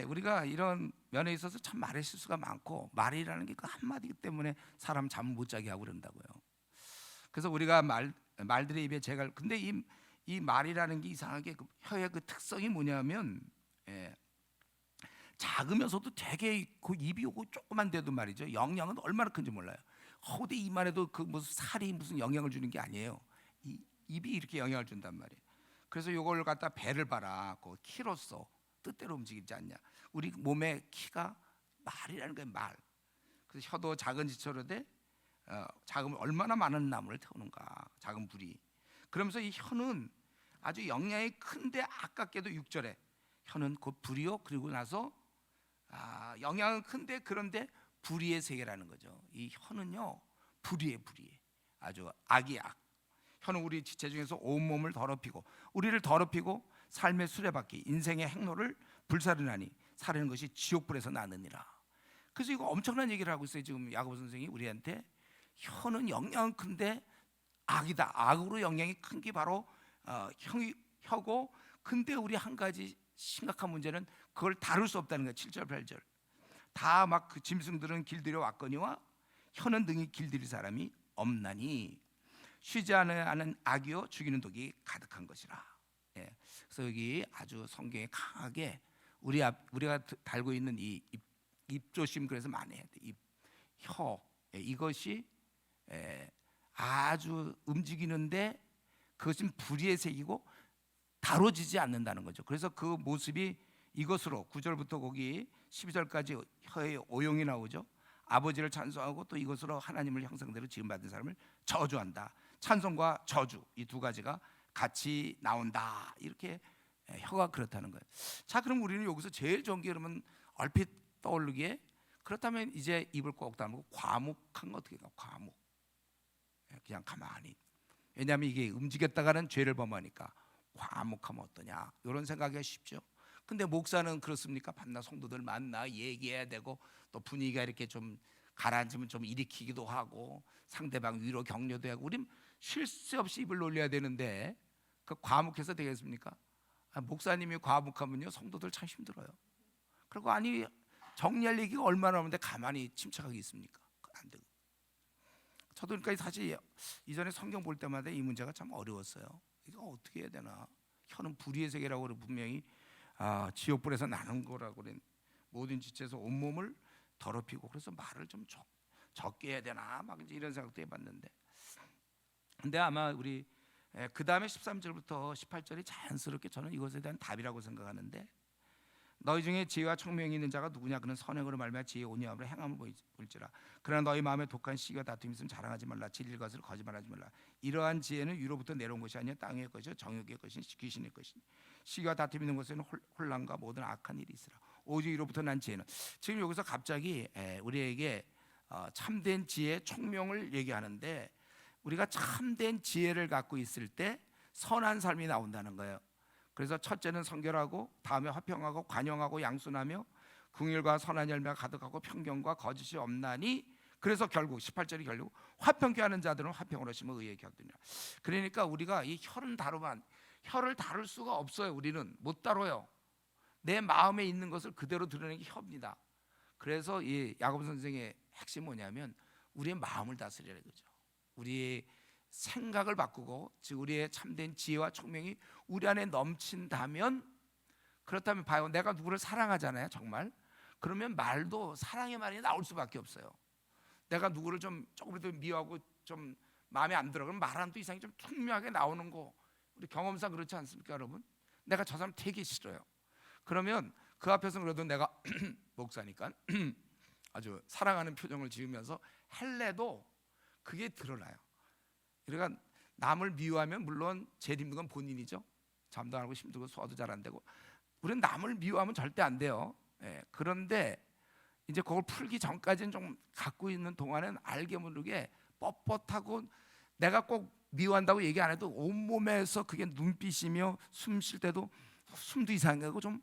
우리가 이런 면에 있어서 참 말의 실수가 많고, 말이라는 게 그 한마디 때문에 사람 잠 못 자게 하고 그런다고요. 그래서 우리가 말들의 입에 제갈, 근데 이 말이라는 게 이상하게 그 혀의 그 특성이 뭐냐면 작으면서도 되게 그 입이 오고 조그만 데도 말이죠, 영향은 얼마나 큰지 몰라요. 허대 입만 해도 그 무슨 살이 무슨 영향을 주는 게 아니에요. 이 입이 이렇게 영향을 준단 말이에요. 그래서 이걸 갖다 배를 봐라, 그 키로서 뜻대로 움직이지 않냐. 우리 몸의 키가 말이라는 거예요, 말. 그래서 혀도 작은 지처럼 돼 작으면 얼마나 많은 나무를 태우는가, 작은 불이. 그러면서 이 혀는 아주 영향이 큰데, 아깝게도 6절에 혀는 곧 불이요, 그리고 나서 영향은 큰데 그런데 불의의 세계라는 거죠. 이 혀는요 불의의 아주 악이 악. 혀는 우리 지체 중에서 온몸을 더럽히고, 우리를 더럽히고 삶의 수레바퀴, 인생의 행로를 불사르나니 사르는 것이 지옥불에서 나느니라. 그래서 이거 엄청난 얘기를 하고 있어요. 지금 야고보 선생이 우리한테 혀는 영향은 큰데 악이다. 악으로 영향이 큰 게 바로 혀고, 근데 우리 한 가지 심각한 문제는 그걸 다룰 수 없다는 거예요. 7절 8절 다 막 그 짐승들은 길들여 왔거니와 혀는 등이 길들일 사람이 없나니 쉬지 않은 악이요 죽이는 독이 가득한 것이라. 그래서 여기 아주 성경에 강하게 우리가 달고 있는 이 입조심, 그래서 많이 해야 돼. 혀, 이것이 아주 움직이는데 그것은 불의의 색이고 다뤄지지 않는다는 거죠. 그래서 그 모습이 이것으로 9절부터 거기 12절까지 혀의 오용이 나오죠. 아버지를 찬송하고 또 이것으로 하나님을 형상대로 지음받은 사람을 저주한다. 찬송과 저주 이 두 가지가 같이 나온다. 이렇게 혀가 그렇다는 거예요. 자, 그럼 우리는 여기서 제일 좋은 게 그러면 얼핏 떠오르기에 그렇다면 이제 입을 꼭 다물고 과묵한 거 어떻게 해요? 과묵. 그냥 가만히. 왜냐하면 이게 움직였다가는 죄를 범하니까 과묵하면 어떠냐 이런 생각이 쉽죠. 근데 목사는 그렇습니까? 반나 성도들 만나 얘기해야 되고 또 분위기가 이렇게 좀 가라앉으면 좀 일으키기도 하고 상대방 위로 격려도 하고 우린 쉴 새 없이 입을 놀려야 되는데 그 과묵해서 되겠습니까? 목사님이 과묵하면요 성도들 참 힘들어요. 그리고 아니 정리할 얘기가 얼마나 많은데 가만히 침착하게 있습니까? 안 되고. 저도 그러니까 사실 이전에 성경 볼 때마다 이 문제가 참 어려웠어요. 이거 어떻게 해야 되나? 혀는 불의의 세계라고 그래 분명히 지옥불에서 나는 거라고 그래. 모든 지체에서 온몸을 더럽히고 그래서 말을 좀 적게 해야 되나 막 이제 이런 생각도 해봤는데 근데 아마 우리 그 다음에 13절부터 18절이 자연스럽게 저는 이것에 대한 답이라고 생각하는데 너희 중에 지혜와 총명이 있는 자가 누구냐 그는 선행으로 말미암아 지혜의 온유함으로 행함을 볼지라 그러나 너희 마음에 독한 시기와 다툼이 있으면 자랑하지 말라 진리를 것을 거짓말하지 말라 이러한 지혜는 위로부터 내려온 것이 아니라 땅의 것이요 정욕의 것이니 귀신의 것이니 시기와 다툼이 있는 것에는 혼란과 모든 악한 일이 있으라 오직 위로부터 난 지혜는 지금 여기서 갑자기 우리에게 참된 지혜 총명을 얘기하는데 우리가 참된 지혜를 갖고 있을 때 선한 삶이 나온다는 거예요. 그래서 첫째는 성결하고 다음에 화평하고 관용하고 양순하며 긍휼과 선한 열매가 가득하고 편견과 거짓이 없나니 그래서 결국 18절이 결국 화평케 하는 자들은 화평으로 심어 의에 곁드니라. 그러니까 우리가 이 혀를 다룰 수가 없어요. 우리는 못 다뤄요. 내 마음에 있는 것을 그대로 드러내는 게 혀입니다. 그래서 이 야고보 선생의 핵심이 뭐냐면 우리의 마음을 다스리라 이거죠. 우리의 생각을 바꾸고 즉 우리의 참된 지혜와 총명이 우리 안에 넘친다면 그렇다면 봐요. 내가 누구를 사랑하잖아요. 정말. 그러면 말도 사랑의 말이 나올 수밖에 없어요. 내가 누구를 조금이라도 미워하고 좀 마음에 안 들어 그러면 말하는 또 이상이 좀 투명하게 나오는 거 우리 경험상 그렇지 않습니까 여러분? 내가 저 사람 되게 싫어요. 그러면 그 앞에서는 그래도 내가 목사니까 아주 사랑하는 표정을 지으면서 할래도 그게 드러나요. 그러니까 남을 미워하면 물론 제일 힘든 건 본인이죠. 잠도 안 하고 힘들고 소화도 잘 안 되고 우리는 남을 미워하면 절대 안 돼요. 그런데 이제 그걸 풀기 전까지는 좀 갖고 있는 동안은 알게 모르게 뻣뻣하고 내가 꼭 미워한다고 얘기 안 해도 온몸에서 그게 눈빛이며 숨 쉴 때도 숨도 이상하고 좀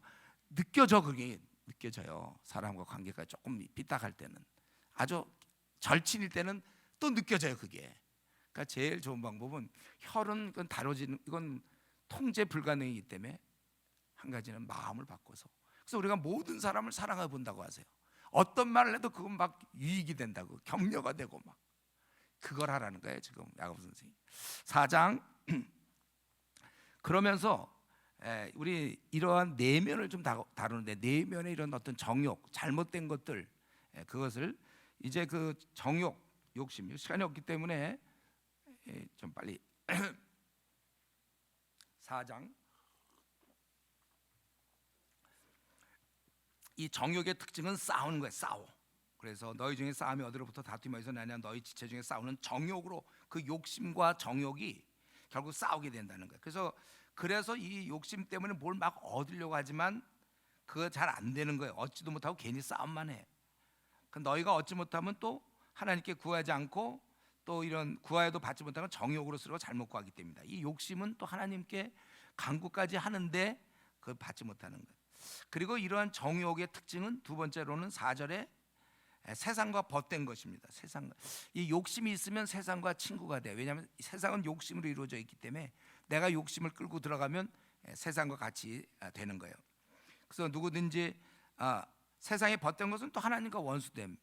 느껴져. 그게 느껴져요. 사람과 관계가 조금 삐딱할 때는 아주 절친일 때는 또 느껴져요. 그게 그러니까 제일 좋은 방법은 혈은 다뤄지는 이건 통제 불가능이기 때문에 한 가지는 마음을 바꿔서 그래서 우리가 모든 사람을 사랑해 본다고 하세요. 어떤 말을 해도 그건 막 유익이 된다고 격려가 되고 막 그걸 하라는 거예요. 지금 야고보 선생님 4장 그러면서 우리 이러한 내면을 좀 다루는데 내면의 이런 어떤 정욕 잘못된 것들 그것을 이제 그 정욕 욕심 시간이 없기 때문에 좀 빨리 4장 이 정욕의 특징은 싸우는 거예요. 싸워. 그래서 너희 중에 싸움이 어디로부터 다툼이 어디서 나냐 너희 지체 중에 싸우는 정욕으로 그 욕심과 정욕이 결국 싸우게 된다는 거예요. 그래서 이 욕심 때문에 뭘 막 얻으려고 하지만 그거 잘 안 되는 거예요. 얻지도 못하고 괜히 싸움만 해. 너희가 얻지 못하면 또 하나님께 구하지 않고 또 이런 구하여도 받지 못하면 정욕으로 쓰고 잘못 구하기 때문이다. 이 욕심은 또 하나님께 간구까지 하는데 그걸 받지 못하는 거예요. 그리고 이러한 정욕의 특징은 두 번째로는 4절에 세상과 벗된 것입니다. 이 욕심이 있으면 세상과 친구가 돼요. 왜냐하면 세상은 욕심으로 이루어져 있기 때문에 내가 욕심을 끌고 들어가면 세상과 같이 되는 거예요. 그래서 누구든지 세상에 벗된 것은 또 하나님과 원수됨.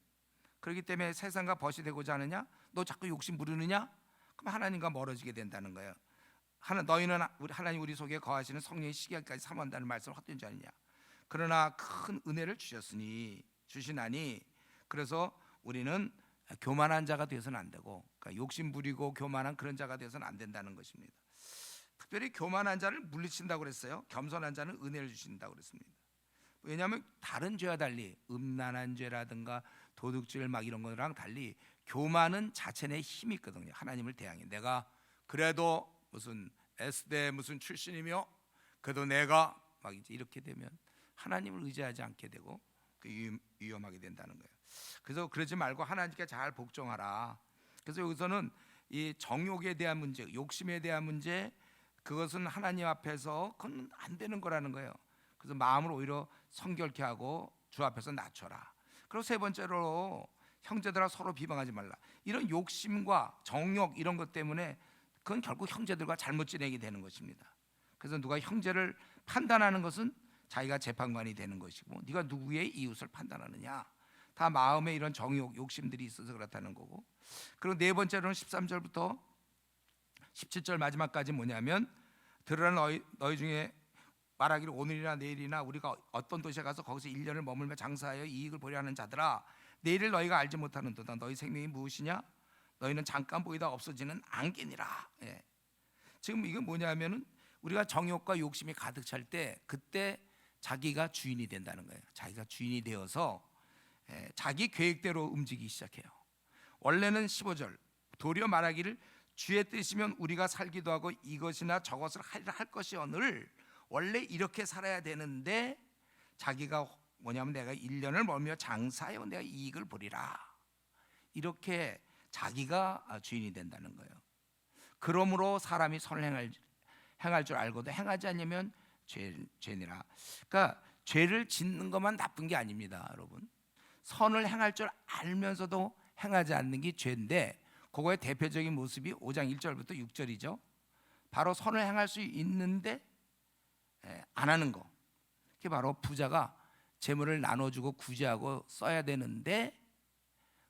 그렇기 때문에 세상과 벗이 되고자 하느냐? 너 자꾸 욕심 부르느냐? 그럼 하나님과 멀어지게 된다는 거예요. 너희는 하나님 우리 속에 거하시는 성령의 시기까지 사모한다는 말씀을 확증하지 않느냐? 그러나 큰 은혜를 주시나니 그래서 우리는 교만한 자가 되어서는 안 되고 그러니까 욕심 부리고 교만한 그런 자가 되어서는 안 된다는 것입니다. 특별히 교만한 자를 물리친다고 그랬어요. 겸손한 자는 은혜를 주신다고 그랬습니다. 왜냐하면 다른 죄와 달리 음란한 죄라든가 도둑질 막 이런 거랑 달리 교만은 자체 내 힘이 있거든요. 하나님을 대항해 내가 그래도 무슨 S대 무슨 출신이며 그래도 내가 막 이제 이렇게 되면 하나님을 의지하지 않게 되고 위험하게 된다는 거예요. 그래서 그러지 말고 하나님께 잘 복종하라. 그래서 여기서는 이 정욕에 대한 문제, 욕심에 대한 문제, 그것은 하나님 앞에서 그건 안 되는 거라는 거예요. 그래서 마음을 오히려 성결케 하고 주 앞에서 낮춰라. 그리고 세 번째로 형제들아 서로 비방하지 말라. 이런 욕심과 정욕 이런 것 때문에 그건 결국 형제들과 잘못 지내게 되는 것입니다. 그래서 누가 형제를 판단하는 것은 자기가 재판관이 되는 것이고, 네가 누구의 이웃을 판단하느냐, 다 마음에 이런 정욕, 욕심들이 있어서 그렇다는 거고. 그리고 네 번째로는 13절부터 17절 마지막까지 뭐냐면, 들으라 너희 중에 말하기를 오늘이나 내일이나 우리가 어떤 도시에 가서 거기서 1년을 머물며 장사하여 이익을 보려 하는 자들아, 내일을 너희가 알지 못하는도다. 너희 생명이 무엇이냐? 너희는 잠깐 보이다 없어지는 안개니라. 예. 지금 이건 뭐냐면은 우리가 정욕과 욕심이 가득 찰 때, 그때 자기가 주인이 된다는 거예요. 자기가 주인이 되어서 자기 계획대로 움직이기 시작해요. 원래는 15절 도리어 말하기를 주의 뜻이면 우리가 살기도 하고 이것이나 저것을 하리라 할 것이오늘 원래 이렇게 살아야 되는데, 자기가 뭐냐면 내가 1년을 멀며 장사하여 내가 이익을 보리라, 이렇게 자기가 주인이 된다는 거예요. 그러므로 사람이 선을 행할 줄 알고도 행하지 않으면 죄니라. 그러니까 죄를 짓는 것만 나쁜 게 아닙니다, 여러분. 선을 행할 줄 알면서도 행하지 않는 게 죄인데, 그거의 대표적인 모습이 5장 1절부터 6절이죠. 바로 선을 행할 수 있는데 안 하는 거. 그게 바로 부자가 재물을 나눠주고 구제하고 써야 되는데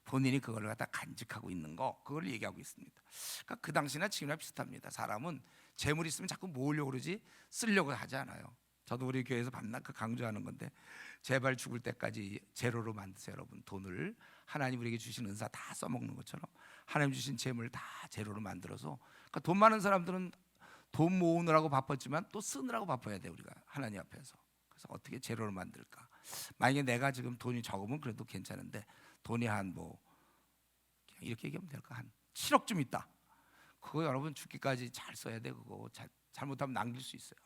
본인이 그걸 갖다 간직하고 있는 거, 그걸 얘기하고 있습니다. 그러니까 그 당시나 지금이나 비슷합니다. 사람은 재물이 있으면 자꾸 모으려고 그러지 쓰려고 하지 않아요. 저도 우리 교회에서 밤낮 강조하는 건데, 제발 죽을 때까지 제로로 만드세요, 여러분. 돈을 하나님 우리에게 주신 은사 다 써먹는 것처럼 하나님 주신 재물을 다 제로로 만들어서, 그러니까 돈 많은 사람들은 돈 모으느라고 바빴지만 또 쓰느라고 바빠야 돼, 우리가 하나님 앞에서. 그래서 어떻게 제로로 만들까? 만약에 내가 지금 돈이 적으면 그래도 괜찮은데, 돈이 한 뭐 이렇게 얘기하면 될까? 한 7억쯤 있다. 그거 여러분 죽기까지 잘 써야 돼. 그거 잘못하면 남길 수 있어요.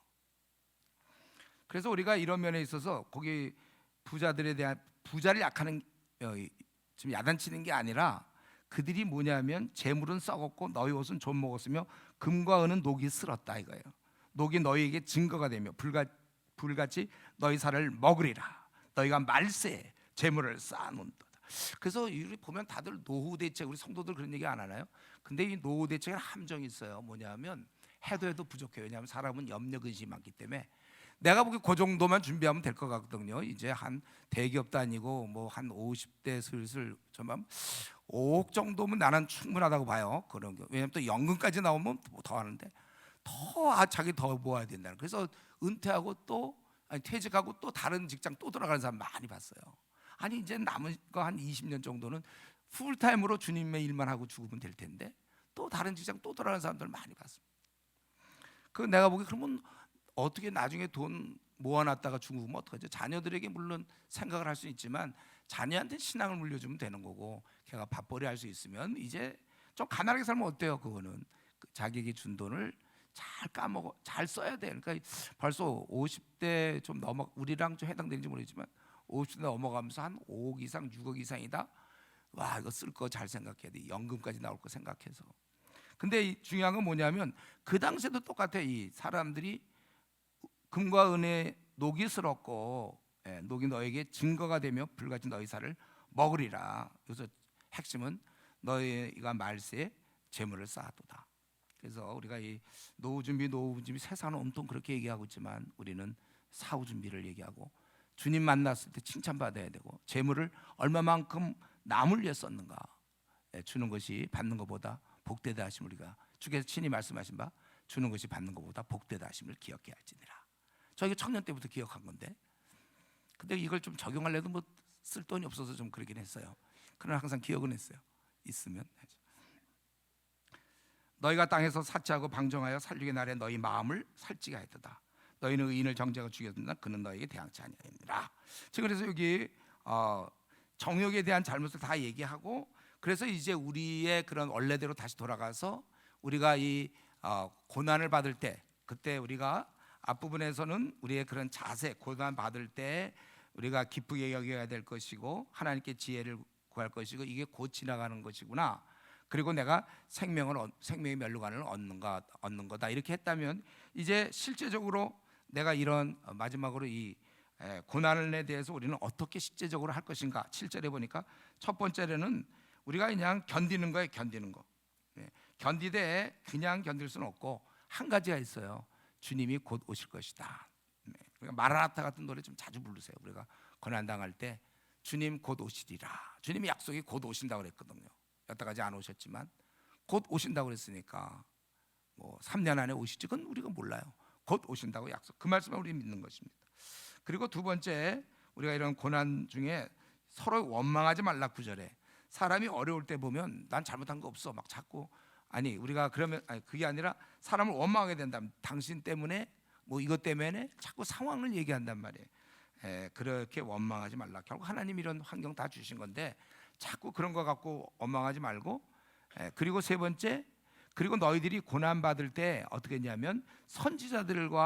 그래서 우리가 이런 면에 있어서 거기 부자들에 대한, 부자를 약하는 좀 야단치는 게 아니라, 그들이 뭐냐면 재물은 썩었고 너희 옷은 좀 먹었으며 금과 은은 녹이 쓸었다 이거예요. 녹이 너희에게 증거가 되며 불같이 너희 살을 먹으리라. 너희가 말세에 재물을 쌓아놓는다. 그래서 우리 보면 다들 노후 대책, 우리 성도들 그런 얘기 안 하나요? 근데 이 노후 대책에 함정이 있어요. 뭐냐면 해도 부족해요. 왜냐하면 사람은 염려 근심이 많기 때문에. 내가 보기 그 정도만 준비하면 될 것 같거든요. 이제 한 대기업 다니고 뭐 한 50대 슬슬 저만 5억 정도면 나는 충분하다고 봐요. 그런 거. 왜냐하면 또 연금까지 나오면 더 하는데 자기 더 모아야 된다는. 그래서 은퇴하고 또 퇴직하고 또 다른 직장 또 들어가는 사람 많이 봤어요. 아니 이제 남은 거 한 20년 정도는 풀타임으로 주님의 일만 하고 죽으면 될 텐데 또 다른 직장 또 들어가는 사람들 많이 봤습니다. 그 내가 보기 그러면 어떻게 나중에 돈 모아놨다가 죽으면 어떡하죠? 자녀들에게 물론 생각을 할 수 있지만 자녀한테 신앙을 물려주면 되는 거고, 걔가 밥벌이 할 수 있으면 이제 좀 가난하게 살면 어때요? 그거는 자기에게 준 돈을 잘 써야 돼. 그러니까 벌써 50대 좀 넘어, 우리랑 좀 해당되는지 모르겠지만 50대 넘어가면서 한 5억 이상, 6억 이상이다. 와, 이거 쓸 거 잘 생각해야 돼. 연금까지 나올 거 생각해서. 근데 중요한 건 뭐냐면 그 당시에도 똑같아. 이 사람들이 금과 은의 녹이 쓸었고 녹이 너에게 증거가 되며 불같이 너희 살을 먹으리라. 그래서 핵심은 너희가 말세에 재물을 쌓아도다. 그래서 우리가 이 노후 준비 세상은 온통 그렇게 얘기하고 있지만 우리는 사후 준비를 얘기하고, 주님 만났을 때 칭찬받아야 되고, 재물을 얼마만큼 남을 위해 썼는가 주는 것이 받는 것보다 복되다 하심, 우리가 주께서 친히 말씀하신 바 주는 것이 받는 것보다 복되다 하심을 기억해야 할지니라. 저희가 청년 때부터 기억한 건데, 근데 이걸 좀 적용하려도 뭐 쓸 돈이 없어서 좀 그러긴 했어요. 그러나 항상 기억은 했어요. 있으면. 너희가 땅에서 사치하고 방종하여 살육의 날에 너희 마음을 살찌게 하였도다. 너희는 의인을 정죄하고 죽였다. 그는 너희에게 대항치 아니하니라. 지금 그래서 여기 정욕에 대한 잘못을 다 얘기하고, 그래서 이제 우리의 그런 원래대로 다시 돌아가서 우리가 이 고난을 받을 때, 그때 우리가 앞부분에서는 우리의 그런 자세, 고난 받을 때 우리가 기쁘게 여겨야 될 것이고 하나님께 지혜를 구할 것이고 이게 곧 지나가는 것이구나. 그리고 내가 생명의 멸류관을 얻는 거다. 이렇게 했다면 이제 실제적으로 내가 이런 마지막으로 이 고난에 대해서 우리는 어떻게 실제적으로 할 것인가. 7절에 보니까 첫 번째로는 우리가 그냥 견디는 거예요. 견디는 거. 견디되 그냥 견딜 수는 없고 한 가지가 있어요. 주님이 곧 오실 것이다. 우리가 마라나타 같은 노래 좀 자주 부르세요. 우리가 고난 당할 때 주님 곧 오시리라. 주님이 약속이 곧 오신다고 그랬거든요. 여태까지 안 오셨지만 곧 오신다고 그랬으니까 뭐 3년 안에 오실지 그건 우리가 몰라요. 곧 오신다고 약속. 그 말씀을 우리 믿는 것입니다. 그리고 두 번째, 우리가 이런 고난 중에 서로 원망하지 말라. 9절에 사람이 어려울 때 보면 난 잘못한 거 없어 막 자꾸 우리가 그러면 그게 아니라 사람을 원망하게 된다면 당신 때문에 뭐 이것 때문에 자꾸 상황을 얘기한단 말이에요. 그렇게 원망하지 말라. 결국 하나님 이런 환경 다 주신 건데 자꾸 그런 거 갖고 원망하지 말고. 그리고 세 번째, 그리고 너희들이 고난 받을 때 어떻게 했냐면 선지자들을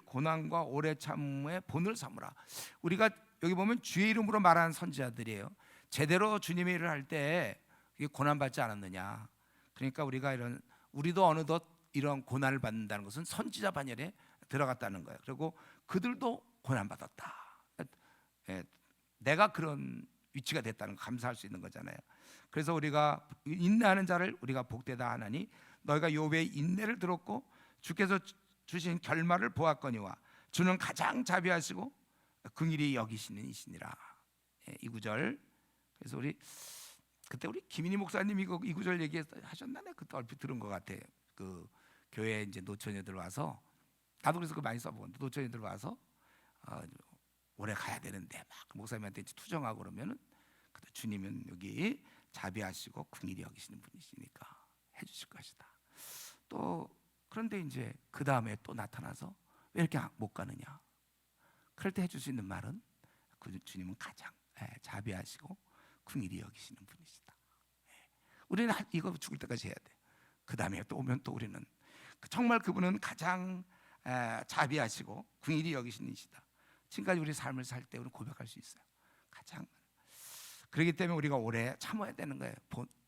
고난과 오래 참음의 본을 삼으라. 우리가 여기 보면 주의 이름으로 말하는 선지자들이에요. 제대로 주님의 일을 할 때 고난 받지 않았느냐. 그러니까 우리도 어느덧 이런 고난을 받는다는 것은 선지자 반열에 들어갔다는 거예요. 그리고 그들도 고난 받았다. 내가 그런 위치가 됐다는 거 감사할 수 있는 거잖아요. 그래서 우리가 인내하는 자를 우리가 복되다 하나니 너희가 욥의 인내를 들었고 주께서 주신 결말을 보았거니와 주는 가장 자비하시고 긍휼히 여기시는 이시니라. 이 구절. 그래서 그때 우리 김인희 목사님이 이 구절 얘기하셨나? 내가 그때 얼핏 들은 것 같아. 그 교회 이제 노처녀들 와서, 나도 그래서 그 많이 써보는데, 노처녀들 와서 오래 가야 되는데 막 목사님한테 이제 투정하고 그러면은 주님은 여기 자비하시고 긍휼히 여기시는 분이시니까 해주실 것이다. 또 그런데 이제 그 다음에 또 나타나서 왜 이렇게 못 가느냐? 그럴 때 해줄 수 있는 말은 주님은 가장 자비하시고 긍휼히 여기시는 분이시다. 우리는 이거 죽을 때까지 해야 돼. 그 다음에 또 오면 또 우리는 정말 그분은 가장 자비하시고 긍휼히 여기시는 이시다. 지금까지 우리 삶을 살 때 우리는 고백할 수 있어요. 가장. 그렇기 때문에 우리가 오래 참아야 되는 거예요.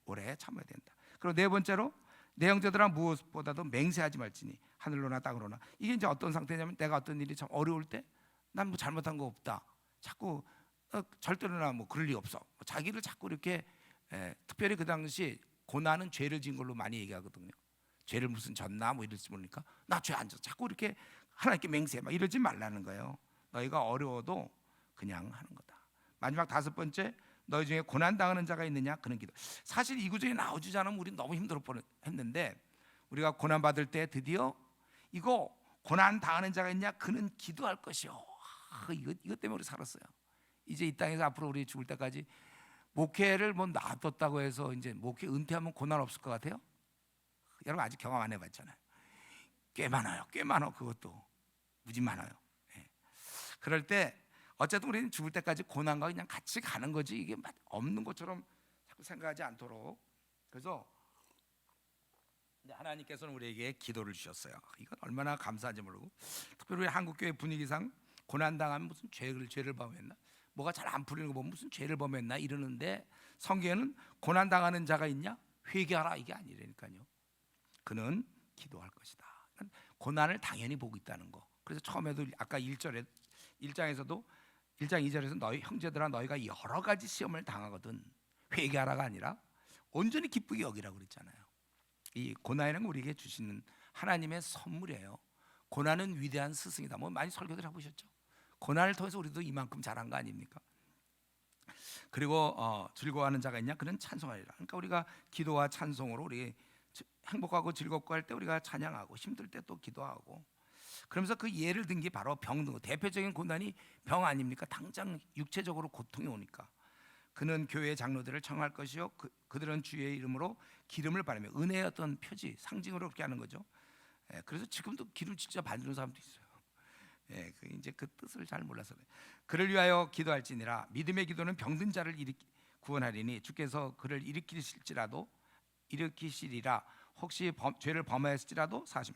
오래 참아야 된다. 그리고 네 번째로 내 형제들아 무엇보다도 맹세하지 말지니 하늘로나 땅으로나. 이게 이제 어떤 상태냐면 내가 어떤 일이 참 어려울 때 난 뭐 잘못한 거 없다. 자꾸 절대로나 뭐 그럴 리 없어. 자기를 자꾸 이렇게 특별히 그 당시 고난은 죄를 지은 걸로 많이 얘기하거든요. 죄를 무슨 졌나 뭐 이럴지 모르니까 나 죄 안 졌어. 자꾸 이렇게 하나님께 맹세 막 이러지 말라는 거예요. 너희가 어려워도 그냥 하는 거다. 마지막 다섯 번째, 너희 중에 고난 당하는 자가 있느냐? 그는 기도. 사실 이 구절이 나오지 않으면 우리 너무 힘들어 했는데 우리가 고난 받을 때 드디어 이거 고난 당하는 자가 있냐? 그는 기도할 것이요. 이것 때문에 우리 살았어요. 이제 이 땅에서 앞으로 우리 죽을 때까지 목회를 뭐 놔뒀다고 해서 이제 목회 은퇴하면 고난 없을 것 같아요? 여러분 아직 경험 안 해봤잖아요. 꽤 많아요. 꽤 많아. 그것도 무지 많아요. 그럴 때 어쨌든 우리는 죽을 때까지 고난과 그냥 같이 가는 거지 이게 없는 것처럼 자꾸 생각하지 않도록. 그래서 하나님께서는 우리에게 기도를 주셨어요. 이건 얼마나 감사한지 모르고. 특별히 우리 한국교회 분위기상 고난 당하면 무슨 죄를 범했나? 뭐가 잘 안 풀리는 거 보면 무슨 죄를 범했나 이러는데 성경에는 고난 당하는 자가 있냐? 회개하라 이게 아니라니까요. 그는 기도할 것이다. 고난을 당연히 보고 있다는 거. 그래서 처음에도 아까 1장에서도 1장 2절에서 너희 형제들아 너희가 여러 가지 시험을 당하거든 회개하라가 아니라 온전히 기쁘게 여기라고 그랬잖아요. 이 고난이라는 건 우리에게 주시는 하나님의 선물이에요. 고난은 위대한 스승이다. 뭐 많이 설교들 해보셨죠? 고난을 통해서 우리도 이만큼 잘한 거 아닙니까? 그리고 즐거워하는 자가 있냐? 그는 찬송하리라. 그러니까 우리가 기도와 찬송으로 우리 행복하고 즐겁고 할 때 우리가 찬양하고 힘들 때 또 기도하고. 그러면서 그 예를 든 게 바로 병든 거. 대표적인 고난이 병 아닙니까? 당장 육체적으로 고통이 오니까. 그는 교회의 장로들을 청할 것이요 그들은 주의 이름으로 기름을 바르며 은혜의 어떤 표지 상징으로 그렇게 하는 거죠. 그래서 지금도 기름 진짜 바르는 사람도 있어요. 이제 그 뜻을 잘 몰라서 그래요. 그를 위하여 기도할지니라. 믿음의 기도는 병든 자를 구원하리니 주께서 그를 일으키실지라도 일으키시리라. 혹시 죄를 범하였을지라도 사심.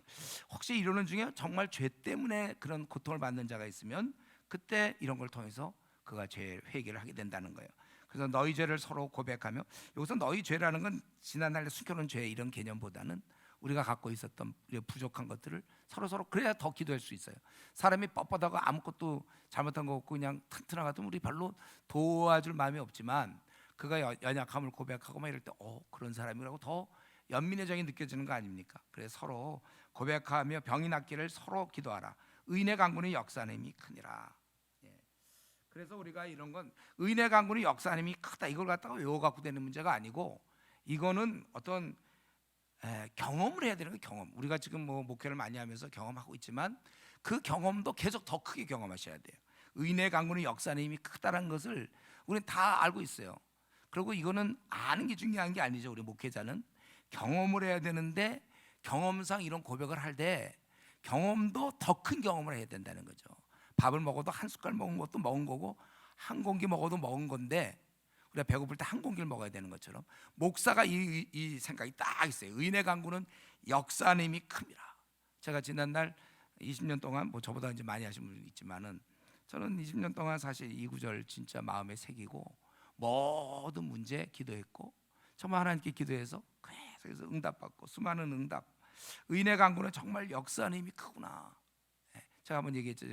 혹시 이러는 중에 정말 죄 때문에 그런 고통을 받는 자가 있으면 그때 이런 걸 통해서 그가 죄 회개를 하게 된다는 거예요. 그래서 너희 죄를 서로 고백하며, 여기서 너희 죄라는 건 지난날에 숨겨놓은 죄 이런 개념보다는 우리가 갖고 있었던 부족한 것들을 서로 그래야 더 기도할 수 있어요. 사람이 뻣뻣하고 아무것도 잘못한 거 없고 그냥 튼튼한 것 같으면 우리 별로 도와줄 마음이 없지만 그가 연약함을 고백하고 막 이럴 때 그런 사람이라고 더 연민의 정이 느껴지는 거 아닙니까? 그래서 서로 고백하며 병이 낫기를 서로 기도하라. 의인의 강구는 역사하는 힘이 크니라. 그래서 우리가 이런 건 의인의 강구는 역사하는 힘이 크다 이걸 갖다가 외워갖고 되는 문제가 아니고, 이거는 어떤 경험을 해야 되는 거예요. 경험. 우리가 지금 뭐 목회를 많이 하면서 경험하고 있지만 그 경험도 계속 더 크게 경험하셔야 돼요. 의인의 강구는 역사하는 힘이 크다는 것을 우리는 다 알고 있어요. 그리고 이거는 아는 게 중요한 게 아니죠. 우리 목회자는 경험을 해야 되는데, 경험상 이런 고백을 할 때 경험도 더 큰 경험을 해야 된다는 거죠. 밥을 먹어도 한 숟갈 먹은 것도 먹은 거고 한 공기 먹어도 먹은 건데, 우리가 배고플 때 한 공기를 먹어야 되는 것처럼 목사가 이 생각이 딱 있어요. 의인의 강구는 역사하는 힘이 큽니다. 제가 지난날 20년 동안 뭐 저보다 이제 많이 하신 분이 있지만은 저는 20년 동안 사실 이 구절 진짜 마음에 새기고 모든 문제 기도했고 정말 하나님께 기도해서 그래서 응답받고 수많은 응답. 의인의 강구는 정말 역사하는 힘이 크구나. 제가 한번 얘기했죠.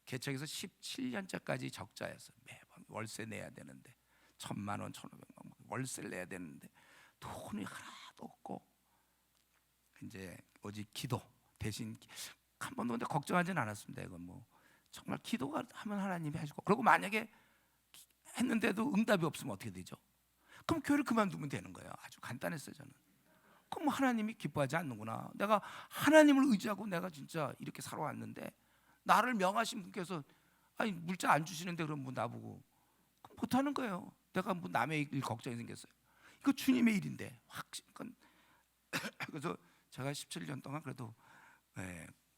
개척에서 17년째까지 적자였어요. 매번 월세 내야 되는데 1,000만 원, 1,500만 원 월세를 내야 되는데 돈이 하나도 없고 이제 오직 기도 대신 한 번도 근데 걱정하지는 않았습니다. 이건 뭐 정말 기도가 하면 하나님이 해주고, 그리고 만약에 했는데도 응답이 없으면 어떻게 되죠? 그럼 교회를 그만두면 되는 거예요. 아주 간단했어요. 저는 그럼 하나님이 기뻐하지 않는구나. 내가 하나님을 의지하고 내가 진짜 이렇게 살아왔는데 나를 명하신 분께서 아니 물자 안 주시는데 그럼 뭐 나보고 못하는 거예요. 내가 뭐 남의 일 걱정이 생겼어요. 이거 주님의 일인데 확신. 그래서 제가 17년 동안 그래도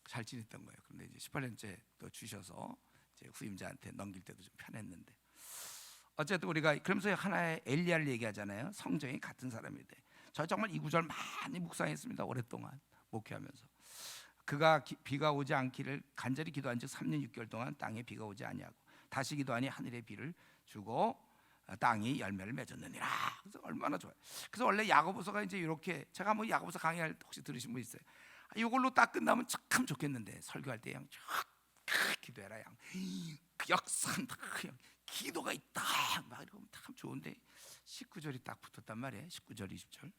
잘 지냈던 거예요. 그런데 이제 18년째 또 주셔서 이제 후임자한테 넘길 때도 좀 편했는데, 어쨌든 우리가 그러면서 하나의 엘리야를 얘기하잖아요. 성정이 같은 사람이 돼. 저 정말 이 구절 많이 묵상했습니다. 오랫동안 목회하면서. 그가 비가 오지 않기를 간절히 기도한 지 3년 6개월 동안 땅에 비가 오지 아니하고 다시 기도하니 하늘에 비를 주고 땅이 열매를 맺었느니라. 그래서 얼마나 좋아요. 그래서 원래 야고보서가 이제 이렇게, 제가 뭐 야고보서 강의할 때 혹시 들으신 분 있어요? 이걸로 딱 끝나면 참 좋겠는데 설교할 때 그냥 쫙 기도해라 양. 그 역사한다. 그냥 기도가 있다. 막 이러면 참 좋은데 19절이 딱 붙었단 말이에요. 19절 20절.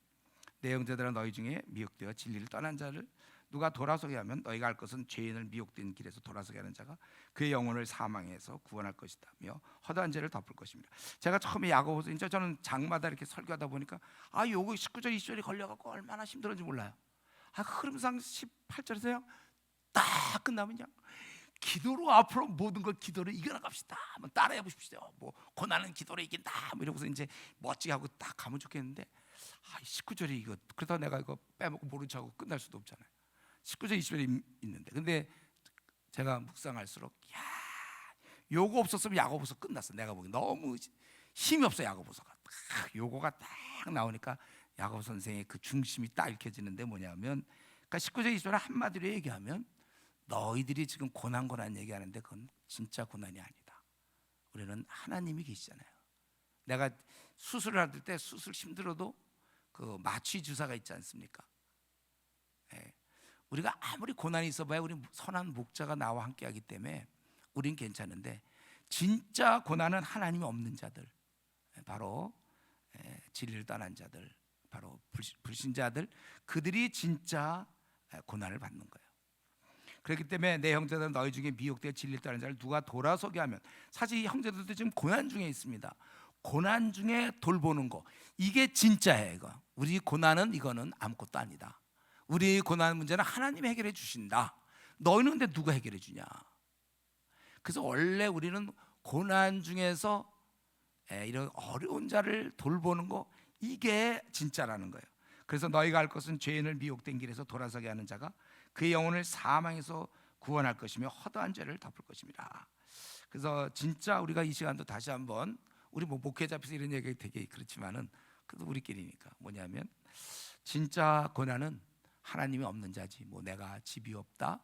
내 형제들아 너희 중에 미혹되어 진리를 떠난 자를 누가 돌아서게 하면 너희가 할 것은 죄인을 미혹된 길에서 돌아서게 하는 자가 그의 영혼을 사망에서 구원할 것이다며 허다한 죄를 덮을 것입니다. 제가 처음에 야고보서 이제 저는 장마다 이렇게 설교하다 보니까 요거 19절 20절이 걸려갖고 얼마나 힘들었는지 몰라요. 흐름상 18절에서요 딱 끝나면 그냥 기도로 앞으로 모든 걸 기도로 이겨나갑시다. 한번 따라해 보십시오. 뭐 고난은 기도로 이긴다. 뭐 이러고서 이제 멋지게 하고 딱 가면 좋겠는데 19절이 이거 그러다 내가 이거 빼먹고 모른 척하고 끝날 수도 없잖아요. 19절 20절이 있는데, 근데 제가 묵상할수록 요거 없었으면 야고보서 끝났어. 내가 보기 너무 힘이 없어. 야고보서가 요거가 딱 나오니까 야고보 선생의 그 중심이 딱 읽혀지는데 뭐냐면, 그러니까 19절 20절 한마디로 얘기하면 너희들이 지금 고난 얘기하는데 그건 진짜 고난이 아니다. 우리는 하나님이 계시잖아요. 내가 수술을 할 때 수술 힘들어도 그 마취 주사가 있지 않습니까? 우리가 아무리 고난이 있어봐야 우리 선한 목자가 나와 함께하기 때문에 우린 괜찮은데, 진짜 고난은 하나님이 없는 자들, 바로 진리를 떠난 자들, 바로 불신자들, 그들이 진짜 고난을 받는 거예요. 그렇기 때문에 내 형제들은 너희 중에 미혹되어 진리를 떠난 자를 누가 돌아서게 하면, 사실 이 형제들도 지금 고난 중에 있습니다. 고난 중에 돌보는 거, 이게 진짜예요. 이거. 우리 고난은 이거는 아무것도 아니다. 우리 고난 문제는 하나님이 해결해 주신다. 너희는 근데 누가 해결해 주냐? 그래서 원래 우리는 고난 중에서 이런 어려운 자를 돌보는 거, 이게 진짜라는 거예요. 그래서 너희가 할 것은 죄인을 미혹된 길에서 돌아서게 하는 자가 그의 영혼을 사망에서 구원할 것이며 허다한 죄를 덮을 것입니다. 그래서 진짜 우리가 이 시간도 다시 한번, 우리 뭐 목회자 앞에서 이런 얘기 되게 그렇지만은 그래도 우리끼리니까. 뭐냐면 진짜 고난은 하나님이 없는 자지. 뭐 내가 집이 없다,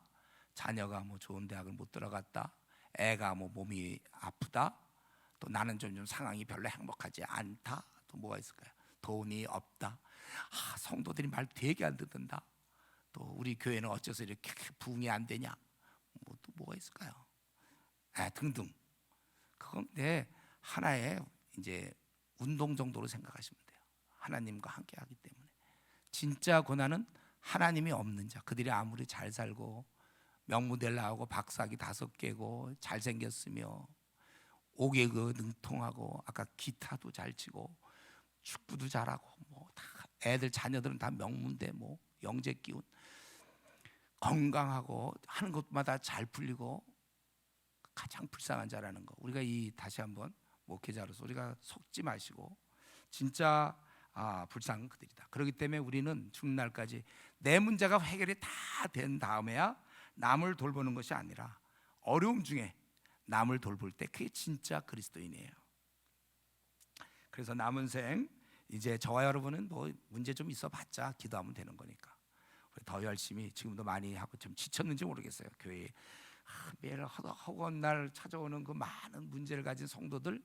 자녀가 뭐 좋은 대학을 못 들어갔다, 애가 뭐 몸이 아프다, 또 나는 좀 상황이 별로 행복하지 않다. 또 뭐가 있을까요? 돈이 없다. 성도들이 말 되게 안 듣는다. 또 우리 교회는 어째서 이렇게 부흥이 안 되냐? 뭐 또 뭐가 있을까요? 등등. 그건 내 하나의 이제 운동 정도로 생각하시면 돼요. 하나님과 함께하기 때문에. 진짜 고난은 하나님이 없는 자. 그들이 아무리 잘 살고 명문대를 나오고 박사학위 5개고 잘생겼으며 오개그 능통하고 아까 기타도 잘 치고 축구도 잘하고 뭐 다 애들 자녀들은 다 명문대 뭐 영재 기운 건강하고 하는 것마다 잘 풀리고 가장 불쌍한 자라는 거. 우리가 다시 한번 목회자로서 우리가 속지 마시고 진짜 불쌍한 그들이다. 그렇기 때문에 우리는 죽는 날까지 내 문제가 해결이 다 된 다음에야 남을 돌보는 것이 아니라 어려움 중에 남을 돌볼 때 그게 진짜 그리스도인이에요. 그래서 남은 생 이제 저와 여러분은 뭐 문제 좀 있어봤자 기도하면 되는 거니까 우리 더 열심히 지금도 많이 하고 좀 지쳤는지 모르겠어요. 교회에 매일 허구한 날 찾아오는 그 많은 문제를 가진 성도들,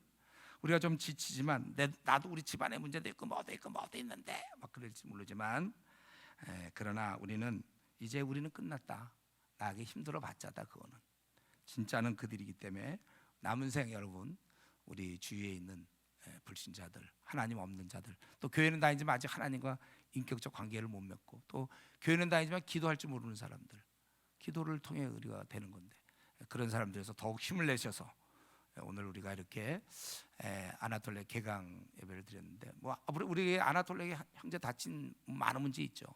우리가 좀 지치지만 나도 우리 집안에 문제도 있고 뭐도 있는데 막 그럴지 모르지만 그러나 우리는 끝났다. 나에게 힘들어 봤자다. 그거는 진짜는 그들이기 때문에 남은 생 여러분, 우리 주위에 있는 불신자들, 하나님 없는 자들, 또 교회는 다니지만 아직 하나님과 인격적 관계를 못 맺고, 또 교회는 다니지만 기도할 줄 모르는 사람들, 기도를 통해 우리가 되는 건데 그런 사람들에서 더욱 힘을 내셔서 오늘 우리가 이렇게 아나톨레 개강 예배를 드렸는데, 뭐 우리 아나톨레 형제 다친 많은 문제 있죠.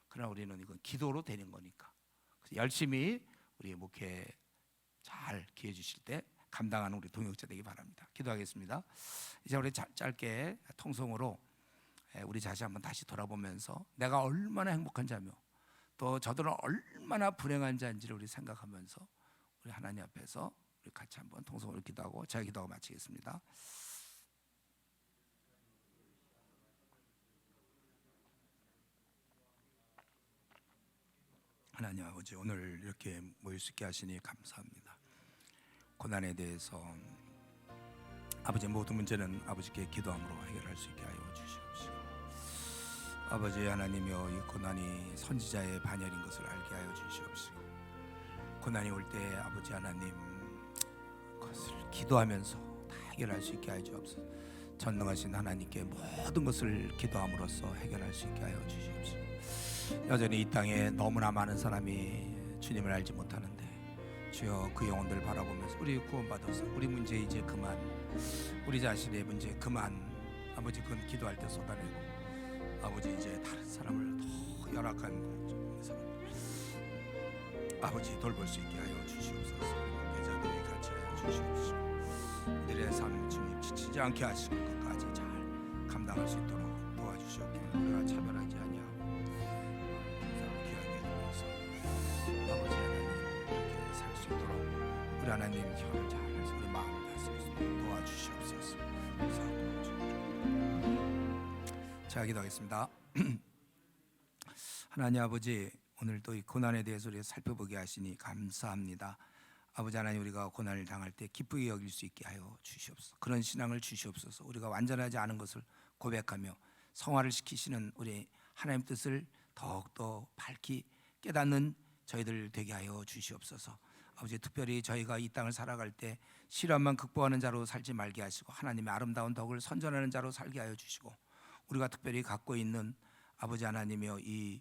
그러나 우리는 이건 기도로 되는 거니까 열심히 우리 목회 잘 기회 주실 때 감당하는 우리 동역자 되기 바랍니다. 기도하겠습니다. 이제 우리 짧게 통성으로 우리 자신 한번 다시 돌아보면서 내가 얼마나 행복한 자며 또 저들은 얼마나 불행한 자인지를 우리 생각하면서 우리 하나님 앞에서 우리 같이 한번 통성으로 기도하고 제가 기도하고 마치겠습니다. 하나님 아버지, 오늘 이렇게 모일 수 있게 하시니 감사합니다. 고난에 대해서 아버지 모든 문제는 아버지께 기도함으로 해결할 수 있게 하여 주시옵시고, 아버지 하나님이여 이 고난이 선지자의 반열인 것을 알게 하여 주시옵시고, 고난이 올 때 아버지 하나님 그것을 기도하면서 다 해결할 수 있게 하여 주옵소서. 전능하신 하나님께 모든 것을 기도함으로써 해결할 수 있게 하여 주시옵시고, 여전히 이 땅에 너무나 많은 사람이 주님을 알지 못하는데 주여 그 영혼들 바라보면서 우리 구원받아서 우리 문제 이제 그만, 우리 자신의 문제 그만, 아버지 그건 기도할 때 쏟아내고 아버지 이제 다른 사람을 더 열악한 사람 아버지 돌볼 수 있게 하여 주시옵소서. 목회자들이 같이 하여 주시옵시고 우리의 삶 주님 지치지 않게 하시고 끝까지 잘 감당할 수 있도록 도와주시옵기를 우리가 차별하지 아니하고 사람 귀하게 여기서 아버지 하나님 이렇게 살 수 있도록 우리 하나님 혀를 잘 해서 우리 마음을 다스릴 수 있도록 도와주시옵소서. 자, 기도하겠습니다. 하나님 아버지, 오늘 또 이 고난에 대해서 우리가 살펴보게 하시니 감사합니다. 아버지 하나님, 우리가 고난을 당할 때 기쁘게 여길 수 있게 하여 주시옵소서. 그런 신앙을 주시옵소서. 우리가 완전하지 않은 것을 고백하며 성화를 시키시는 우리 하나님 뜻을 더욱더 밝히 깨닫는 저희들 되게 하여 주시옵소서. 아버지, 특별히 저희가 이 땅을 살아갈 때 시련만 극복하는 자로 살지 말게 하시고 하나님의 아름다운 덕을 선전하는 자로 살게 하여 주시고, 우리가 특별히 갖고 있는 아버지 하나님이여 이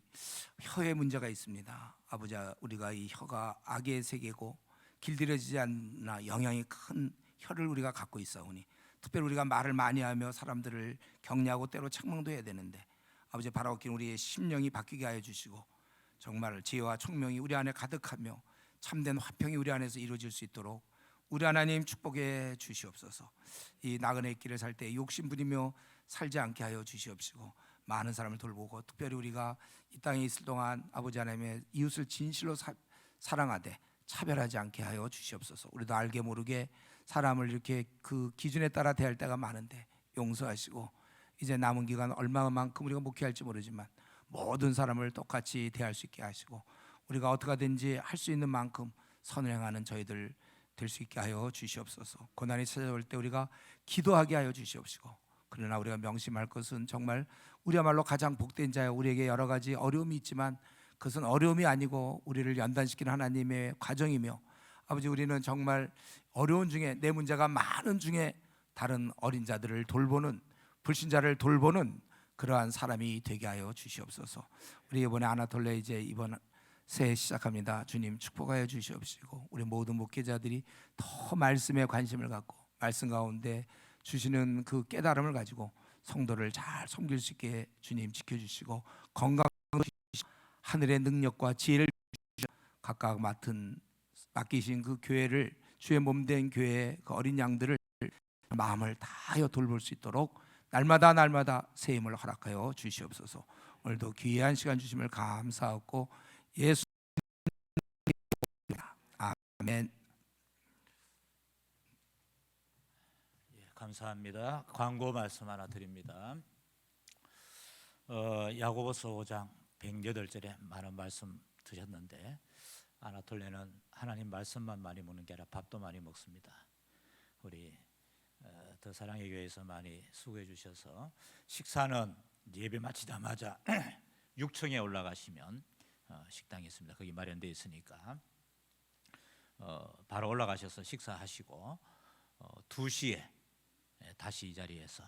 혀에 문제가 있습니다. 아버지, 우리가 이 혀가 악의 세계고 길들여지지 않나 영향이 큰 혀를 우리가 갖고 있사오니, 특별히 우리가 말을 많이 하며 사람들을 격려하고 때로 책망도 해야 되는데 아버지, 바라옵기는 우리의 심령이 바뀌게 하여 주시고 정말 지혜와 총명이 우리 안에 가득하며 참된 화평이 우리 안에서 이루어질 수 있도록 우리 하나님 축복해 주시옵소서. 이 나그네 길을 살 때 욕심부리며 살지 않게 하여 주시옵시고, 많은 사람을 돌보고 특별히 우리가 이 땅에 있을 동안 아버지 하나님의 이웃을 진실로 사랑하되 차별하지 않게 하여 주시옵소서. 우리도 알게 모르게 사람을 이렇게 그 기준에 따라 대할 때가 많은데 용서하시고 이제 남은 기간 얼마만큼 우리가 목회할지 모르지만 모든 사람을 똑같이 대할 수 있게 하시고 우리가 어떻게 하든지 할 수 있는 만큼 선을 행하는 저희들 될 수 있게 하여 주시옵소서. 고난이 찾아올 때 우리가 기도하게 하여 주시옵시고, 그러나 우리가 명심할 것은 정말 우리야말로 가장 복된 자여, 우리에게 여러 가지 어려움이 있지만 그것은 어려움이 아니고 우리를 연단시키는 하나님의 과정이며, 아버지 우리는 정말 어려운 중에, 내 문제가 많은 중에 다른 어린 자들을 돌보는, 불신자를 돌보는 그러한 사람이 되게 하여 주시옵소서. 우리 이번에 아나톨레 이제 이번 새해 시작합니다. 주님 축복하여 주시옵시고 우리 모든 목회자들이 더 말씀에 관심을 갖고 말씀 가운데 주시는 그 깨달음을 가지고 성도를 잘 섬길 수 있게 주님 지켜주시고, 건강을 주시고 하늘의 능력과 지혜를 주시고 각각 맡기신 그 교회를, 주의 몸된 교회의 그 어린 양들을 마음을 다하여 돌볼 수 있도록 날마다 새 힘을 허락하여 주시옵소서. 오늘도 귀한 시간 주심을 감사하고 예수 아멘. 감사합니다. 광고 말씀 하나 드립니다. 야고보서 5장 108절에 많은 말씀 드셨는데, 아나톨레는 하나님 말씀만 많이 먹는 게 아니라 밥도 많이 먹습니다. 우리 더 사랑의 교회에서 많이 수고해 주셔서 식사는 예배 마치자마자 6층에 올라가시면 식당이 있습니다. 거기 마련되어 있으니까 바로 올라가셔서 식사하시고 2시에 다시 이 자리에서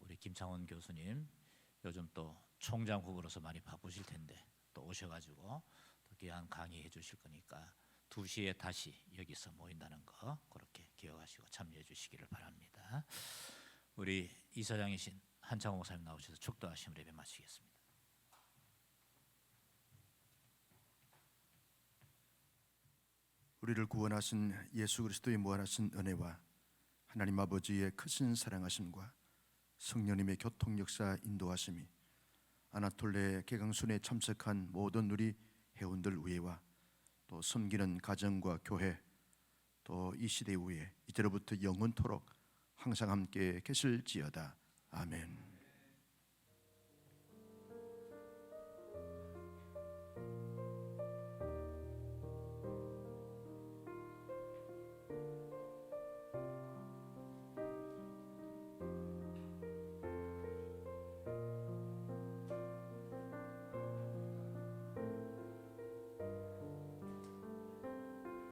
우리 김창원 교수님, 요즘 또 총장 후보로서 많이 바쁘실 텐데 또 오셔가지고 또 귀한 강의해 주실 거니까 2시에 다시 여기서 모인다는 거 그렇게 기억하시고 참여해 주시기를 바랍니다. 우리 이사장이신 한창호 목사님 나오셔서 축도하시면 예배 마치겠습니다. 우리를 구원하신 예수 그리스도의 무한하신 은혜와 하나님 아버지의 크신 사랑하심과 성령님의 교통 역사 인도하심이 아나톨레 개강순에 참석한 모든 우리 회원들 위에와 또 섬기는 가정과 교회, 또 이 시대 위에 이제로부터 영원토록 항상 함께 계실지어다. 아멘.